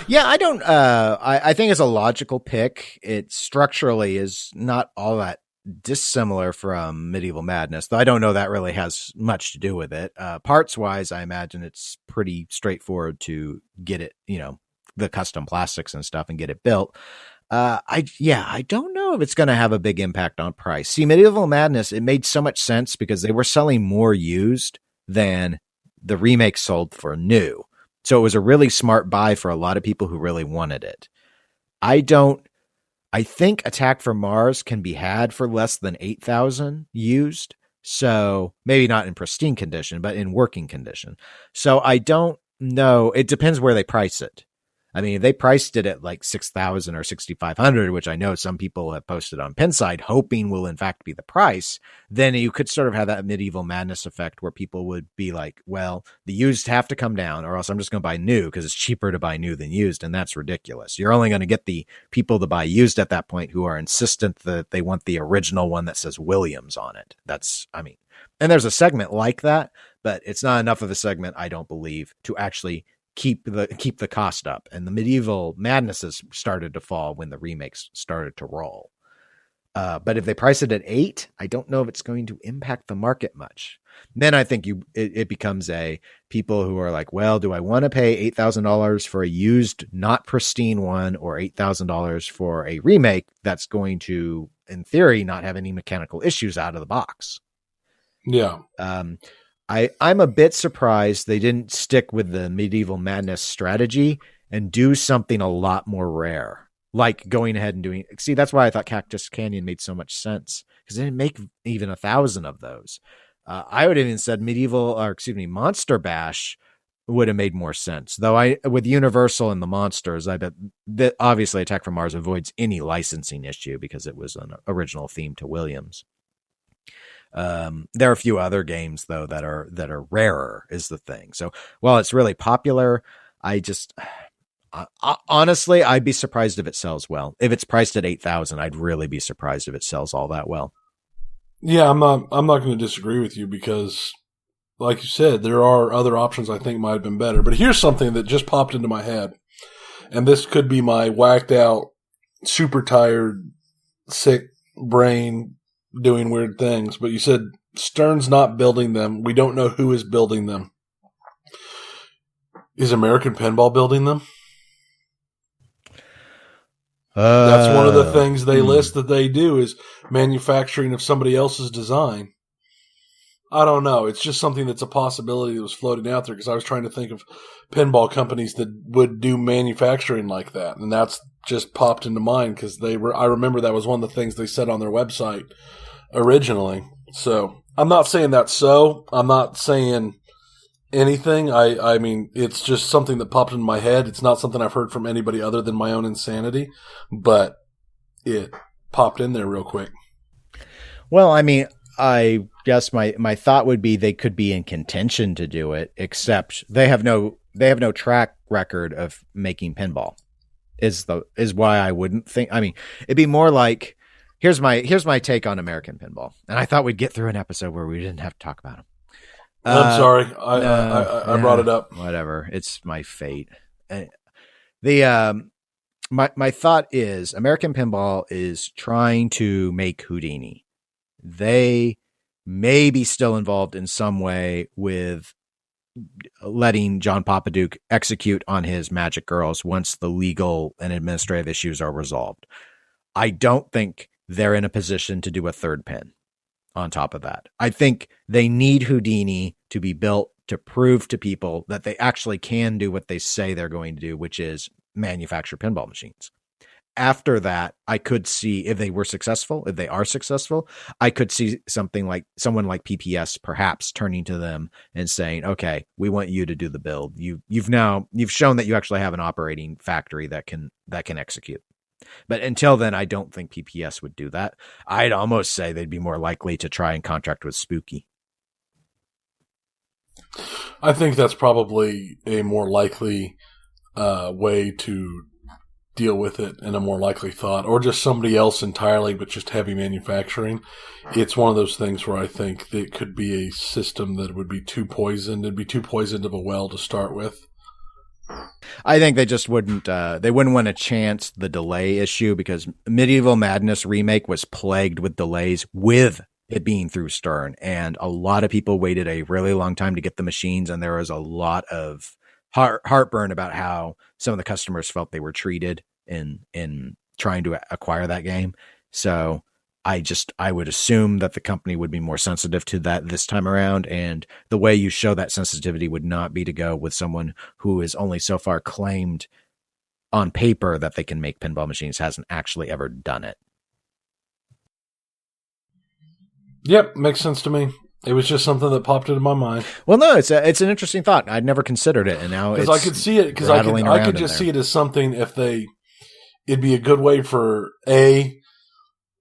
Yeah, I don't. I think it's a logical pick. It structurally is not all that dissimilar from Medieval Madness, though I don't know that really has much to do with it. Parts wise, I imagine it's pretty straightforward to get it, the custom plastics and stuff and get it built. I don't know if it's going to have a big impact on price. See, Medieval Madness, it made so much sense because they were selling more used than the remake sold for new. So it was a really smart buy for a lot of people who really wanted it. I think Attack from Mars can be had for less than 8,000 used. So maybe not in pristine condition, but in working condition. So I don't know. It depends where they price it. I mean, if they priced it at like 6,000 or 6,500, which I know some people have posted on Pinside hoping will in fact be the price, then you could sort of have that Medieval Madness effect where people would be like, well, the used have to come down or else I'm just going to buy new because it's cheaper to buy new than used. And that's ridiculous. You're only going to get the people to buy used at that point who are insistent that they want the original one that says Williams on it. And there's a segment like that, but it's not enough of a segment, I don't believe, to actually keep the cost up. And the Medieval Madnesses started to fall when the remakes started to roll. But if they price it at 8, I don't know if it's going to impact the market much. Then I think it becomes people who are like, well, do I want to pay $8,000 for a used, not pristine one, or $8,000 for a remake that's going to, in theory, not have any mechanical issues out of the box? Yeah. I'm a bit surprised they didn't stick with the Medieval Madness strategy and do something a lot more rare, like going ahead and doing. See, that's why I thought Cactus Canyon made so much sense because they didn't make even 1,000 of those. I would have even said Monster Bash would have made more sense, though. With Universal and the monsters, I bet that obviously Attack from Mars avoids any licensing issue because it was an original theme to Williams. There are a few other games though that are rarer is the thing. So while it's really popular, honestly, I'd be surprised if it sells well. If it's priced at 8,000, I'd really be surprised if it sells all that well. Yeah, I'm not going to disagree with you because, like you said, there are other options I think might have been better. But here's something that just popped into my head, and this could be my whacked out, super tired, sick brain doing weird things, but you said Stern's not building them. We don't know who is building them. Is American Pinball building them? That's one of the things they list that they do is manufacturing of somebody else's design. I don't know. It's just something that's a possibility that was floating out there because I was trying to think of pinball companies that would do manufacturing like that, and that's just popped into mind because I remember that was one of the things they said on their website originally. So I'm not saying that's so. I'm not saying anything. I mean, it's just something that popped into my head. It's not something I've heard from anybody other than my own insanity, but it popped in there real quick. Well, I mean, I guess my thought would be they could be in contention to do it, except they have no track record of making pinball. Is why I wouldn't think. I mean, it'd be more like here's my take on American pinball, and I thought we'd get through an episode where we didn't have to talk about them. I'm sorry, I brought it up. Whatever, it's my fate. My thought is American pinball is trying to make Houdini. They may be still involved in some way with letting John Papaduke execute on his Magic Girls once the legal and administrative issues are resolved. I don't think they're in a position to do a third pin on top of that. I think they need Houdini to be built to prove to people that they actually can do what they say they're going to do, which is manufacture pinball machines. After that, I could see if they are successful, I could see someone like PPS perhaps turning to them and saying, okay, we want you to do the build. You've shown that you actually have an operating factory that can execute. But until then, I don't think PPS would do that. I'd almost say they'd be more likely to try and contract with Spooky. I think that's probably a more likely way to deal with it, and a more likely thought, or just somebody else entirely, but just heavy manufacturing. It's one of those things where I think that it could be a system that would be too poisoned. It'd be too poisoned of a well to start with. I think they just wouldn't want to chance the delay issue because Medieval Madness Remake was plagued with delays with it being through Stern, and a lot of people waited a really long time to get the machines, and there was a lot of heartburn about how some of the customers felt they were treated in trying to acquire that game. So I would assume that the company would be more sensitive to that this time around. And the way you show that sensitivity would not be to go with someone who is only so far claimed on paper that they can make pinball machines, hasn't actually ever done it. Yep. Makes sense to me. It was just something that popped into my mind. Well, no, it's an interesting thought. I'd never considered it, and now because I could see it because I could just see it as something it'd be a good way for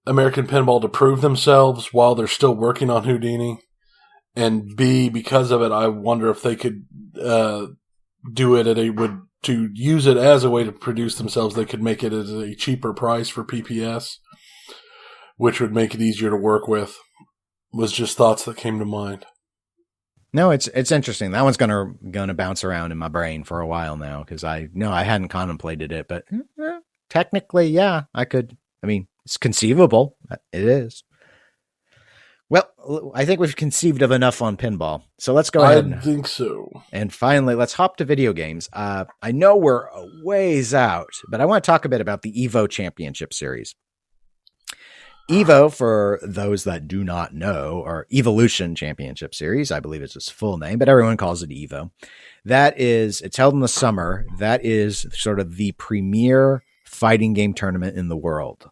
American Pinball to prove themselves while they're still working on Houdini, and B, because of it, I wonder if they could do it to use it as a way to produce themselves. They could make it at a cheaper price for PPS, which would make it easier to work with. Was just thoughts that came to mind. No, it's interesting. That one's gonna bounce around in my brain for a while now because I hadn't contemplated it, but technically, yeah, I could. I mean, it's conceivable. It is. Well, I think we've conceived of enough on pinball, so let's go ahead. I think so. And finally, let's hop to video games. I know we're a ways out, but I want to talk a bit about the Evo Championship Series. Evo, for those that do not know, or Evolution Championship Series, I believe it's its full name, but everyone calls it Evo. It's held in the summer. That is sort of the premier fighting game tournament in the world.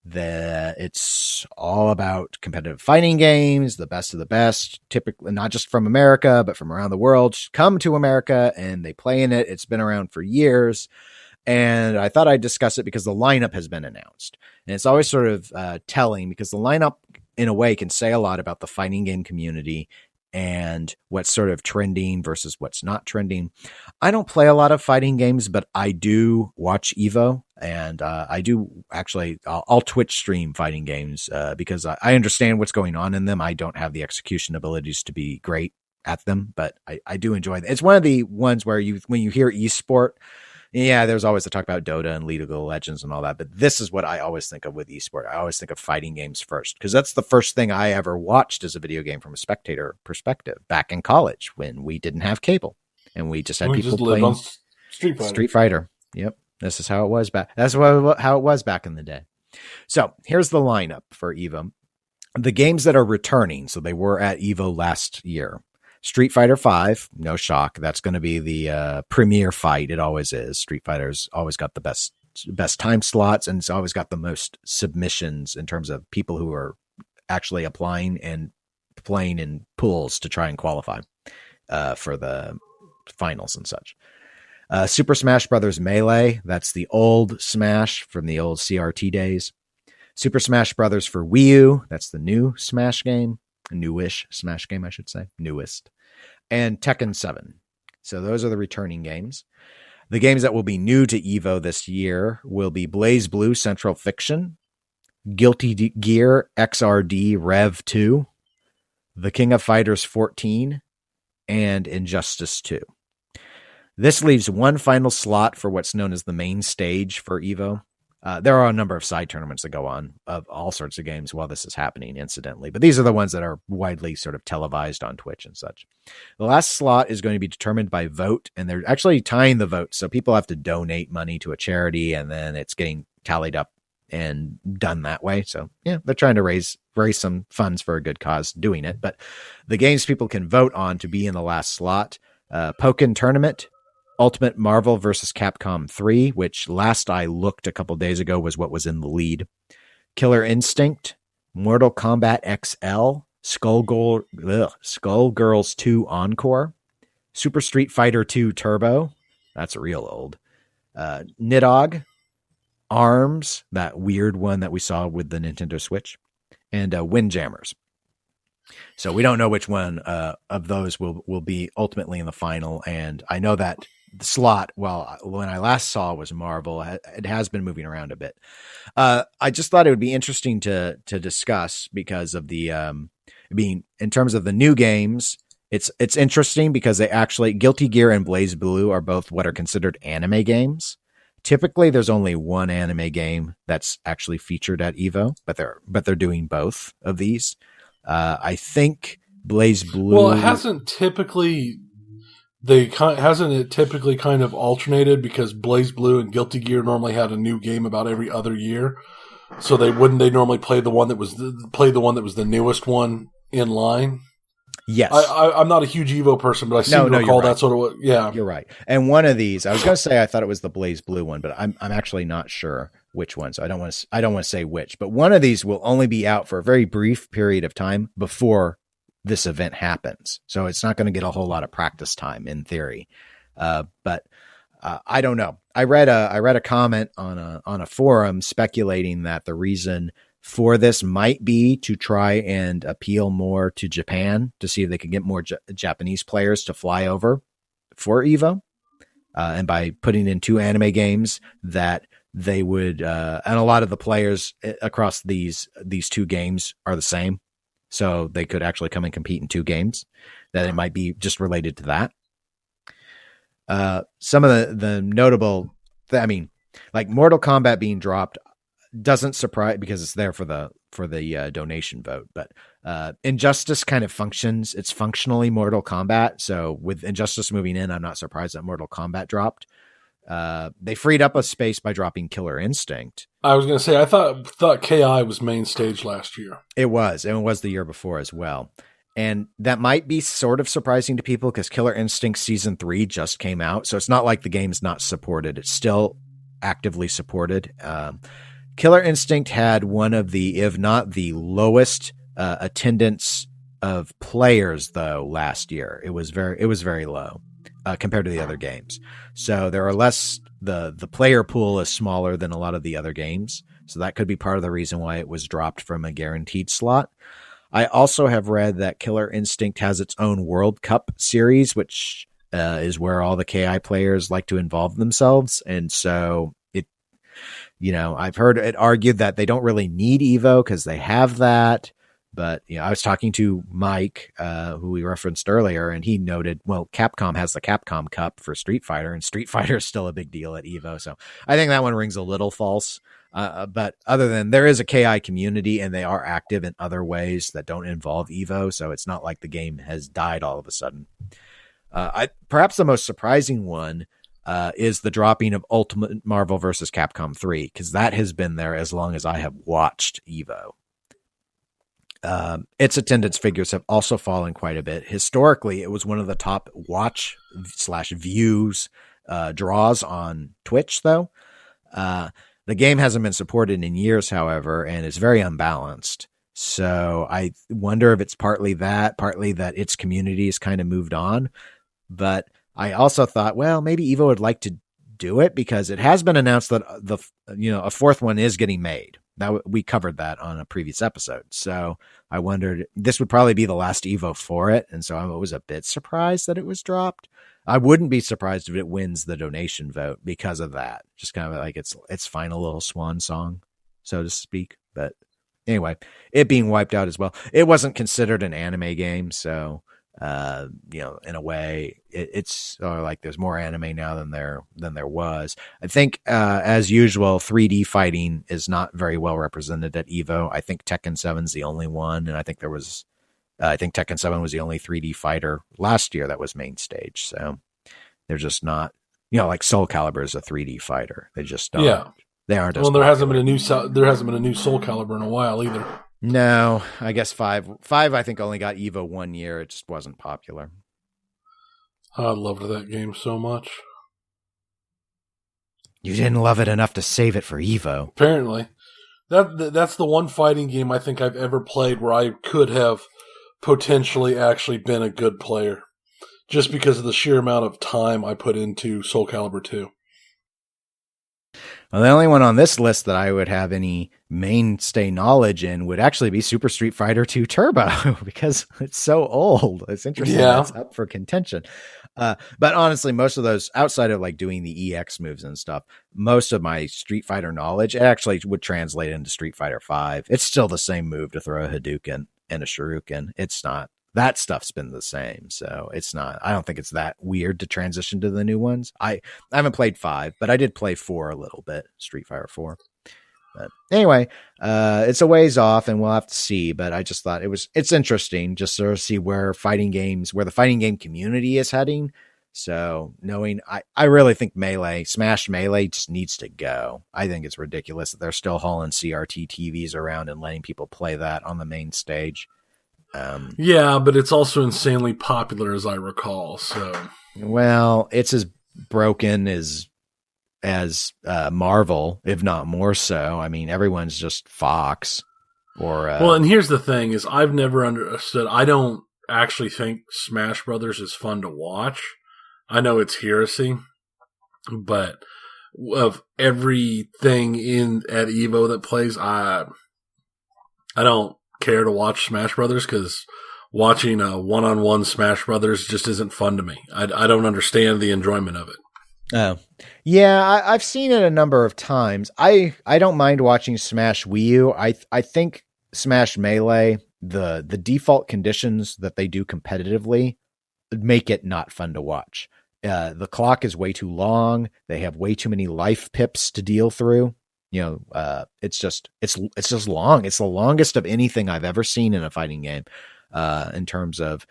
It's all about competitive fighting games, the best of the best, typically not just from America, but from around the world, come to America and they play in it. It's been around for years. And I thought I'd discuss it because the lineup has been announced. And it's always sort of telling because the lineup, in a way, can say a lot about the fighting game community and what's sort of trending versus what's not trending. I don't play a lot of fighting games, but I do watch Evo. And I do actually, I'll Twitch stream fighting games because I understand what's going on in them. I don't have the execution abilities to be great at them, but I do enjoy them. It's one of the ones where when you hear esport, yeah, there's always the talk about Dota and League of Legends and all that, but this is what I always think of with esport. I always think of fighting games first because that's the first thing I ever watched as a video game from a spectator perspective back in college when we didn't have cable and we just had people playing Street Fighter. Yep, this is how it was back. That's how it was back in the day. So here's the lineup for Evo. the games that are returning, so they were at Evo last year. Street Fighter V, no shock. That's going to be the premier fight. It always is. Street Fighter's always got the best time slots, and it's always got the most submissions in terms of people who are actually applying and playing in pools to try and qualify for the finals and such. Super Smash Brothers Melee, that's the old Smash from the old CRT days. Super Smash Brothers for Wii U, that's the new Smash game. Newish Smash game, I should say. Newest. And Tekken 7. So those are the returning games. The games that will be new to Evo this year will be Blaze Blue Central Fiction, Guilty Gear XRD Rev 2, The King of Fighters 14, and Injustice 2. This leaves one final slot for what's known as the main stage for Evo. There are a number of side tournaments that go on of all sorts of games while this is happening, incidentally. But these are the ones that are widely sort of televised on Twitch and such. The last slot is going to be determined by vote, and they're actually tying the vote. So people have to donate money to a charity, and then it's getting tallied up and done that way. So, yeah, they're trying to raise some funds for a good cause doing it. But the games people can vote on to be in the last slot, Pokken Tournament, Ultimate Marvel vs. Capcom 3, which last I looked a couple days ago was what was in the lead. Killer Instinct, Mortal Kombat XL, Skullgirls 2 Encore, Super Street Fighter 2 Turbo, that's real old, Nidhogg, ARMS, that weird one that we saw with the Nintendo Switch, and Windjammers. So we don't know which one of those will be ultimately in the final, and I know that the slot, well, when I last saw was Marvel. It has been moving around a bit. I just thought it would be interesting to discuss because of the being in terms of the new games. It's interesting because they actually Guilty Gear and Blaze Blue are both what are considered anime games. Typically, there's only one anime game that's actually featured at Evo, but they're doing both of these. I think Blaze Blue. Well, it hasn't typically. Hasn't it typically kind of alternated because Blaze Blue and Guilty Gear normally had a new game about every other year, so they normally play the one that was the newest one in line. Yes, I'm not a huge Evo person, but I seem to recall that sort of what. Yeah, you're right. And one of these, I was going to say I thought it was the Blaze Blue one, but I'm actually not sure which one. So I don't want to say which, but one of these will only be out for a very brief period of time before this event happens. So it's not going to get a whole lot of practice time in theory. But I don't know. I read a comment on a forum speculating that the reason for this might be to try and appeal more to Japan to see if they can get more Japanese players to fly over for Evo. And by putting in two anime games that they would, and a lot of the players across these two games are the same. So they could actually come and compete in two games, that it might be just related to that. Some of the notable, like Mortal Kombat being dropped doesn't surprise because it's there for the donation vote, but Injustice kind of functions. It's functionally Mortal Kombat. So with Injustice moving in, I'm not surprised that Mortal Kombat dropped. They freed up a space by dropping Killer Instinct. I was going to say, I thought KI was main stage last year. It was, and it was the year before as well. And that might be sort of surprising to people because Killer Instinct Season 3 just came out. So it's not like the game's not supported. It's still actively supported. Killer Instinct had one of the, if not the lowest attendance of players, though, last year. It was very low compared to the other games. So there are less, the player pool is smaller than a lot of the other games. So that could be part of the reason why it was dropped from a guaranteed slot. I also have read that Killer Instinct has its own World Cup series, which is where all the KI players like to involve themselves. And so I've heard it argued that they don't really need Evo because they have that. But, I was talking to Mike, who we referenced earlier, and he noted, well, Capcom has the Capcom Cup for Street Fighter, and Street Fighter is still a big deal at Evo. So I think that one rings a little false. But other than there is a KI community, and they are active in other ways that don't involve Evo. So it's not like the game has died all of a sudden. Perhaps the most surprising one is the dropping of Ultimate Marvel vs. Capcom 3, because that has been there as long as I have watched Evo. Its attendance figures have also fallen quite a bit. Historically, it was one of the top watch/views draws on Twitch, though. The game hasn't been supported in years, however, and is very unbalanced. So I wonder if it's partly that its community has kind of moved on. But I also thought, well, maybe Evo would like to do it because it has been announced that a fourth one is getting made. Now, we covered that on a previous episode. So I wondered, this would probably be the last Evo for it. And so I was a bit surprised that it was dropped. I wouldn't be surprised if it wins the donation vote because of that. Just kind of like its final little swan song, so to speak. But anyway, it being wiped out as well. It wasn't considered an anime game. So, in a way, it's like there's more anime now than there was. I think, as usual, 3D fighting is not very well represented at Evo. I think Tekken 7's the only one, and I think Tekken 7 was the only 3D fighter last year that was main stage. So they're just not, like Soul Calibur is a 3D fighter. They just don't. Yeah. They aren't. Well, there hasn't been a new Soul Calibur in a while either. No, I guess 5 I think only got Evo 1 year. It just wasn't popular. I loved that game so much. You didn't love it enough to save it for Evo. Apparently. That's the one fighting game I think I've ever played where I could have potentially actually been a good player. Just because of the sheer amount of time I put into Soul Calibur 2. Well, the only one on this list that I would have any mainstay knowledge in would actually be Super Street Fighter 2 Turbo because it's so old. It's interesting. Yeah. That's up for contention. But honestly, most of those, outside of like doing the EX moves and stuff, most of my Street Fighter knowledge actually would translate into Street Fighter 5. It's still the same move to throw a Hadouken and a Shuriken. It's not. That stuff's been the same, so it's not. I don't think it's that weird to transition to the new ones. I haven't played 5, but I did play 4 a little bit, Street Fighter 4. But anyway, it's a ways off, and we'll have to see. But I just thought it's interesting just to sort of see where the fighting game community is heading. So knowing, I really think Smash Melee just needs to go. I think it's ridiculous that they're still hauling CRT TVs around and letting people play that on the main stage. Yeah, but it's also insanely popular, as I recall. So, well, it's as broken as Marvel, if not more so. I mean, everyone's just Fox. And here's the thing: is I've never understood. I don't actually think Smash Brothers is fun to watch. I know it's heresy, but of everything at Evo that plays, I don't care to watch Smash Brothers because watching a one-on-one Smash Brothers just isn't fun to me. I don't understand the enjoyment of it. Oh, yeah, I've seen it a number of times. I don't mind watching Smash Wii U. I think Smash Melee, the default conditions that they do competitively make it not fun to watch. The clock is way too long. They have way too many life pips to deal through. It's just long. It's the longest of anything I've ever seen in a fighting game. In terms of,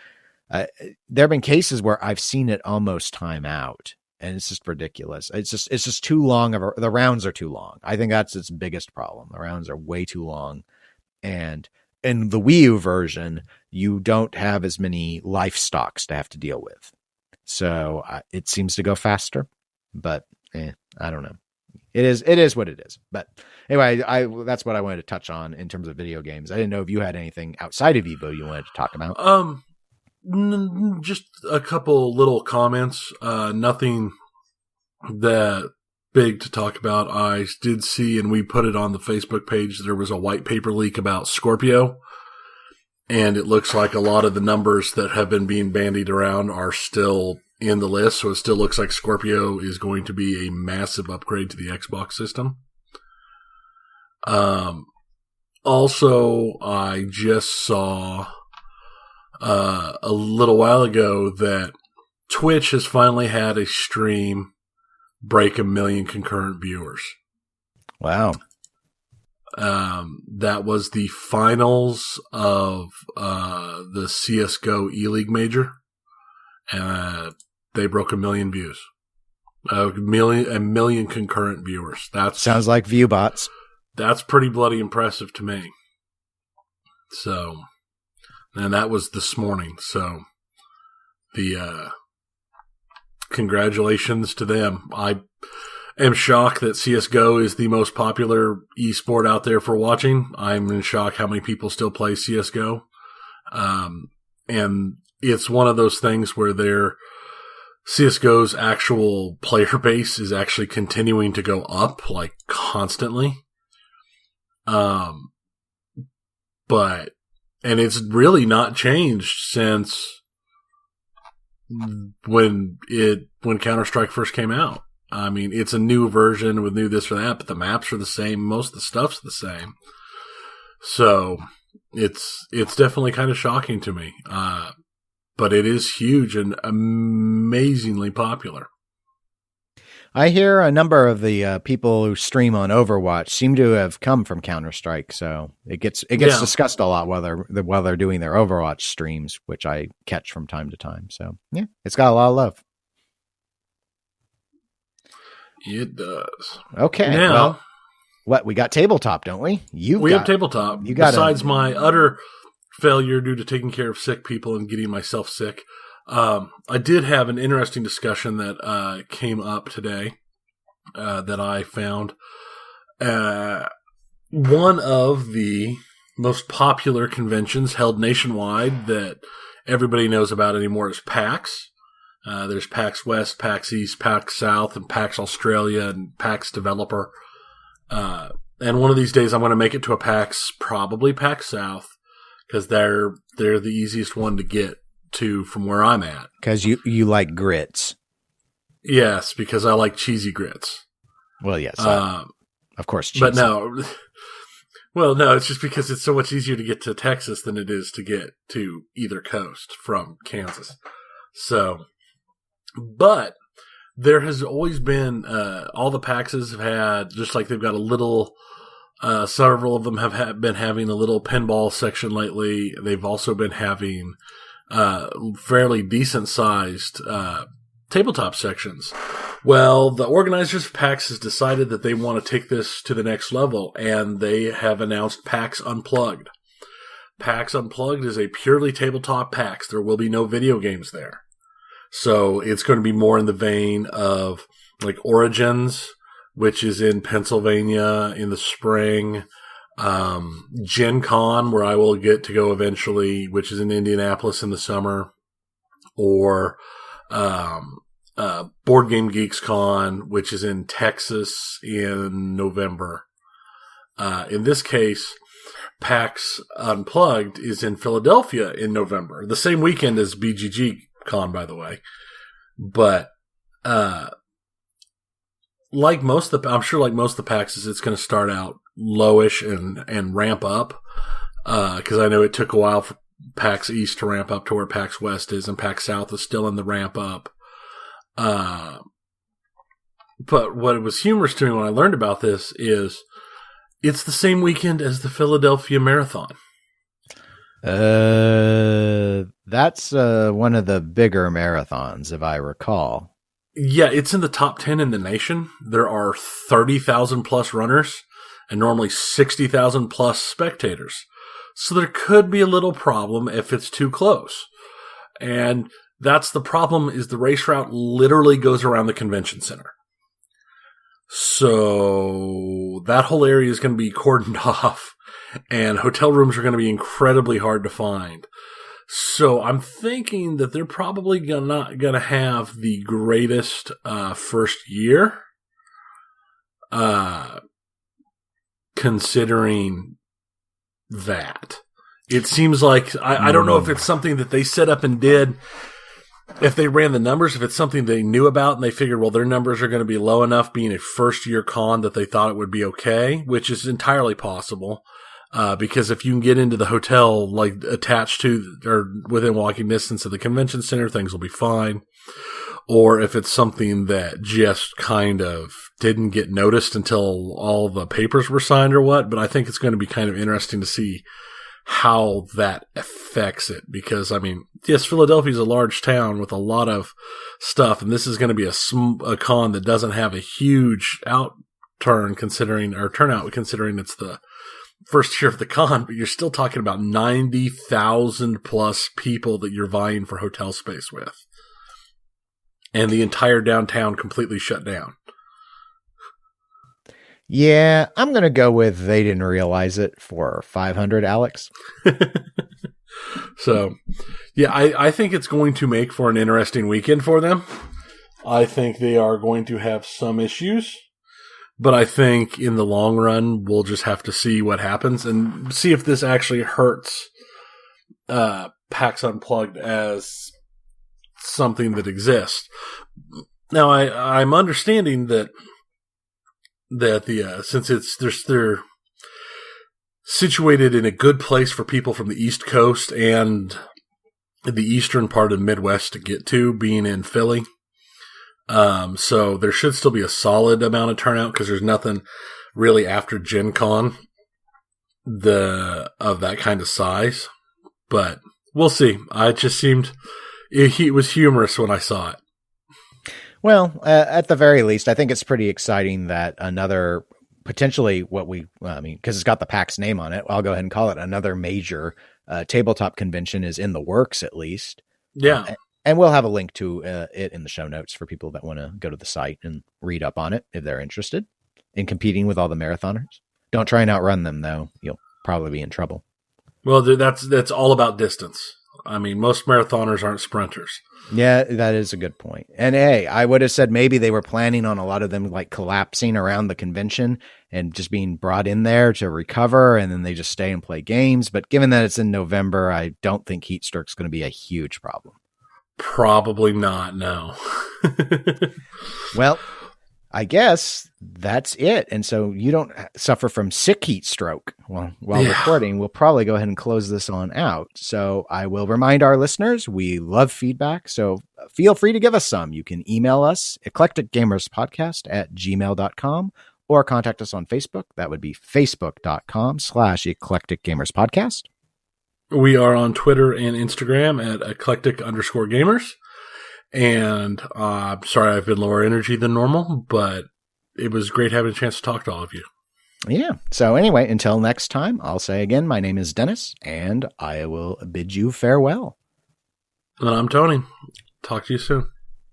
there have been cases where I've seen it almost time out, and it's just ridiculous. It's just too long. The rounds are too long. I think that's its biggest problem. The rounds are way too long, and in the Wii U version, you don't have as many life stocks to have to deal with. So it seems to go faster, but I don't know. It is what it is. But anyway, that's what I wanted to touch on in terms of video games. I didn't know if you had anything outside of Evo you wanted to talk about. Just a couple little comments. Nothing that big to talk about. I did see, and we put it on the Facebook page, there was a white paper leak about Scorpio. And it looks like a lot of the numbers that have been being bandied around are still in the list, so it still looks like Scorpio is going to be a massive upgrade to the Xbox system. Also, I just saw a little while ago that Twitch has finally had a stream break 1 million concurrent viewers. Wow. That was the finals of the CSGO E-League Major. They broke 1 million views. A million concurrent viewers. That sounds like view bots. That's pretty bloody impressive to me. So, and that was this morning. So, the congratulations to them. I am shocked that CSGO is the most popular esport out there for watching. I'm in shock how many people still play CSGO. And it's one of those things where CSGO's actual player base is actually continuing to go up, like, constantly. But it's really not changed since when Counter-Strike first came out. I mean, it's a new version with new this or that, but the maps are the same. Most of the stuff's the same. So it's definitely kind of shocking to me. But it is huge and amazingly popular. I hear a number of the people who stream on Overwatch seem to have come from Counter-Strike, so it gets discussed a lot while they're doing their Overwatch streams, which I catch from time to time. So yeah, it's got a lot of love. It does. Okay. Now, we got Tabletop, don't we? We have Tabletop. Besides my utter failure due to taking care of sick people and getting myself sick, I did have an interesting discussion that came up today that I found. One of the most popular conventions held nationwide that everybody knows about anymore is PAX. There's PAX West, PAX East, PAX South, and PAX Australia, and PAX Developer. And one of these days I'm going to make it to a PAX, probably PAX South, because they're the easiest one to get to from where I'm at. Because you like grits. Yes, because I like cheesy grits. Well, yes. Of course, cheesy. But no. Well, no, it's just because it's so much easier to get to Texas than it is to get to either coast from Kansas. So, but there has always been, all the PAXs have had, just like they've got a little, several of them have been having a little pinball section lately. They've also been having fairly decent-sized tabletop sections. Well, the organizers of PAX has decided that they want to take this to the next level, and they have announced PAX Unplugged. PAX Unplugged is a purely tabletop PAX. There will be no video games there. So it's going to be more in the vein of like Origins, which is in Pennsylvania in the spring. Gen Con, where I will get to go eventually, which is in Indianapolis in the summer. Or Board Game Geeks Con, which is in Texas in November. In this case, PAX Unplugged is in Philadelphia in November. The same weekend as BGG Con, by the way. But like most of the PAXs, it's going to start out lowish and ramp up. Because I know it took a while for PAX East to ramp up to where PAX West is, and PAX South is still in the ramp up. But what was humorous to me when I learned about this is it's the same weekend as the Philadelphia Marathon. That's one of the bigger marathons, if I recall. Yeah, it's in the top 10 in the nation. There are 30,000 plus runners and normally 60,000 plus spectators. So there could be a little problem if it's too close. And that's the problem, is the race route literally goes around the convention center. So that whole area is going to be cordoned off, and hotel rooms are going to be incredibly hard to find. So I'm thinking that they're probably not going to have the greatest first year, considering that. It seems like, I don't know if it's something that they set up and did, if they ran the numbers, if it's something they knew about and they figured, well, their numbers are going to be low enough being a first-year con that they thought it would be okay, which is entirely possible. Because if you can get into the hotel, like attached to or within walking distance of the convention center, things will be fine. Or if it's something that just kind of didn't get noticed until all the papers were signed or what. But I think it's going to be kind of interesting to see how that affects it. Because, I mean, yes, Philadelphia is a large town with a lot of stuff, and this is going to be a con that doesn't have a huge turnout, considering it's the first year of the con, but you're still talking about 90,000 plus people that you're vying for hotel space with. And the entire downtown completely shut down. Yeah, I'm going to go with they didn't realize it for 500, Alex. So, yeah, I think it's going to make for an interesting weekend for them. I think they are going to have some issues, but I think in the long run, we'll just have to see what happens and see if this actually hurts PAX Unplugged as something that exists. Now, I'm understanding that the since they're situated in a good place for people from the East Coast and the eastern part of the Midwest to get to, being in Philly. So there should still be a solid amount of turnout because there's nothing really after Gen Con of that kind of size. But we'll see. It just seemed it was humorous when I saw it. Well, at the very least, I think it's pretty exciting that another potentially because it's got the PAX name on it. I'll go ahead and call it another major tabletop convention is in the works, at least. Yeah. And we'll have a link to it in the show notes for people that want to go to the site and read up on it if they're interested in competing with all the marathoners. Don't try and outrun them, though. You'll probably be in trouble. Well, that's all about distance. I mean, most marathoners aren't sprinters. Yeah, that is a good point. And hey, I would have said maybe they were planning on a lot of them like collapsing around the convention and just being brought in there to recover, and then they just stay and play games. But given that it's in November, I don't think heat stroke's going to be a huge problem. Probably not, no. Well, I guess that's it. And so you don't suffer from sick heat stroke while recording. We'll probably go ahead and close this on out. So I will remind our listeners, we love feedback. So feel free to give us some. You can email us, eclecticgamerspodcast@gmail.com, or contact us on Facebook. That would be facebook.com/eclecticgamerspodcast. We are on Twitter and Instagram at eclectic_gamers. And I'm sorry I've been lower energy than normal, but it was great having a chance to talk to all of you. Yeah. So anyway, until next time, I'll say again, my name is Dennis, and I will bid you farewell. And I'm Tony. Talk to you soon.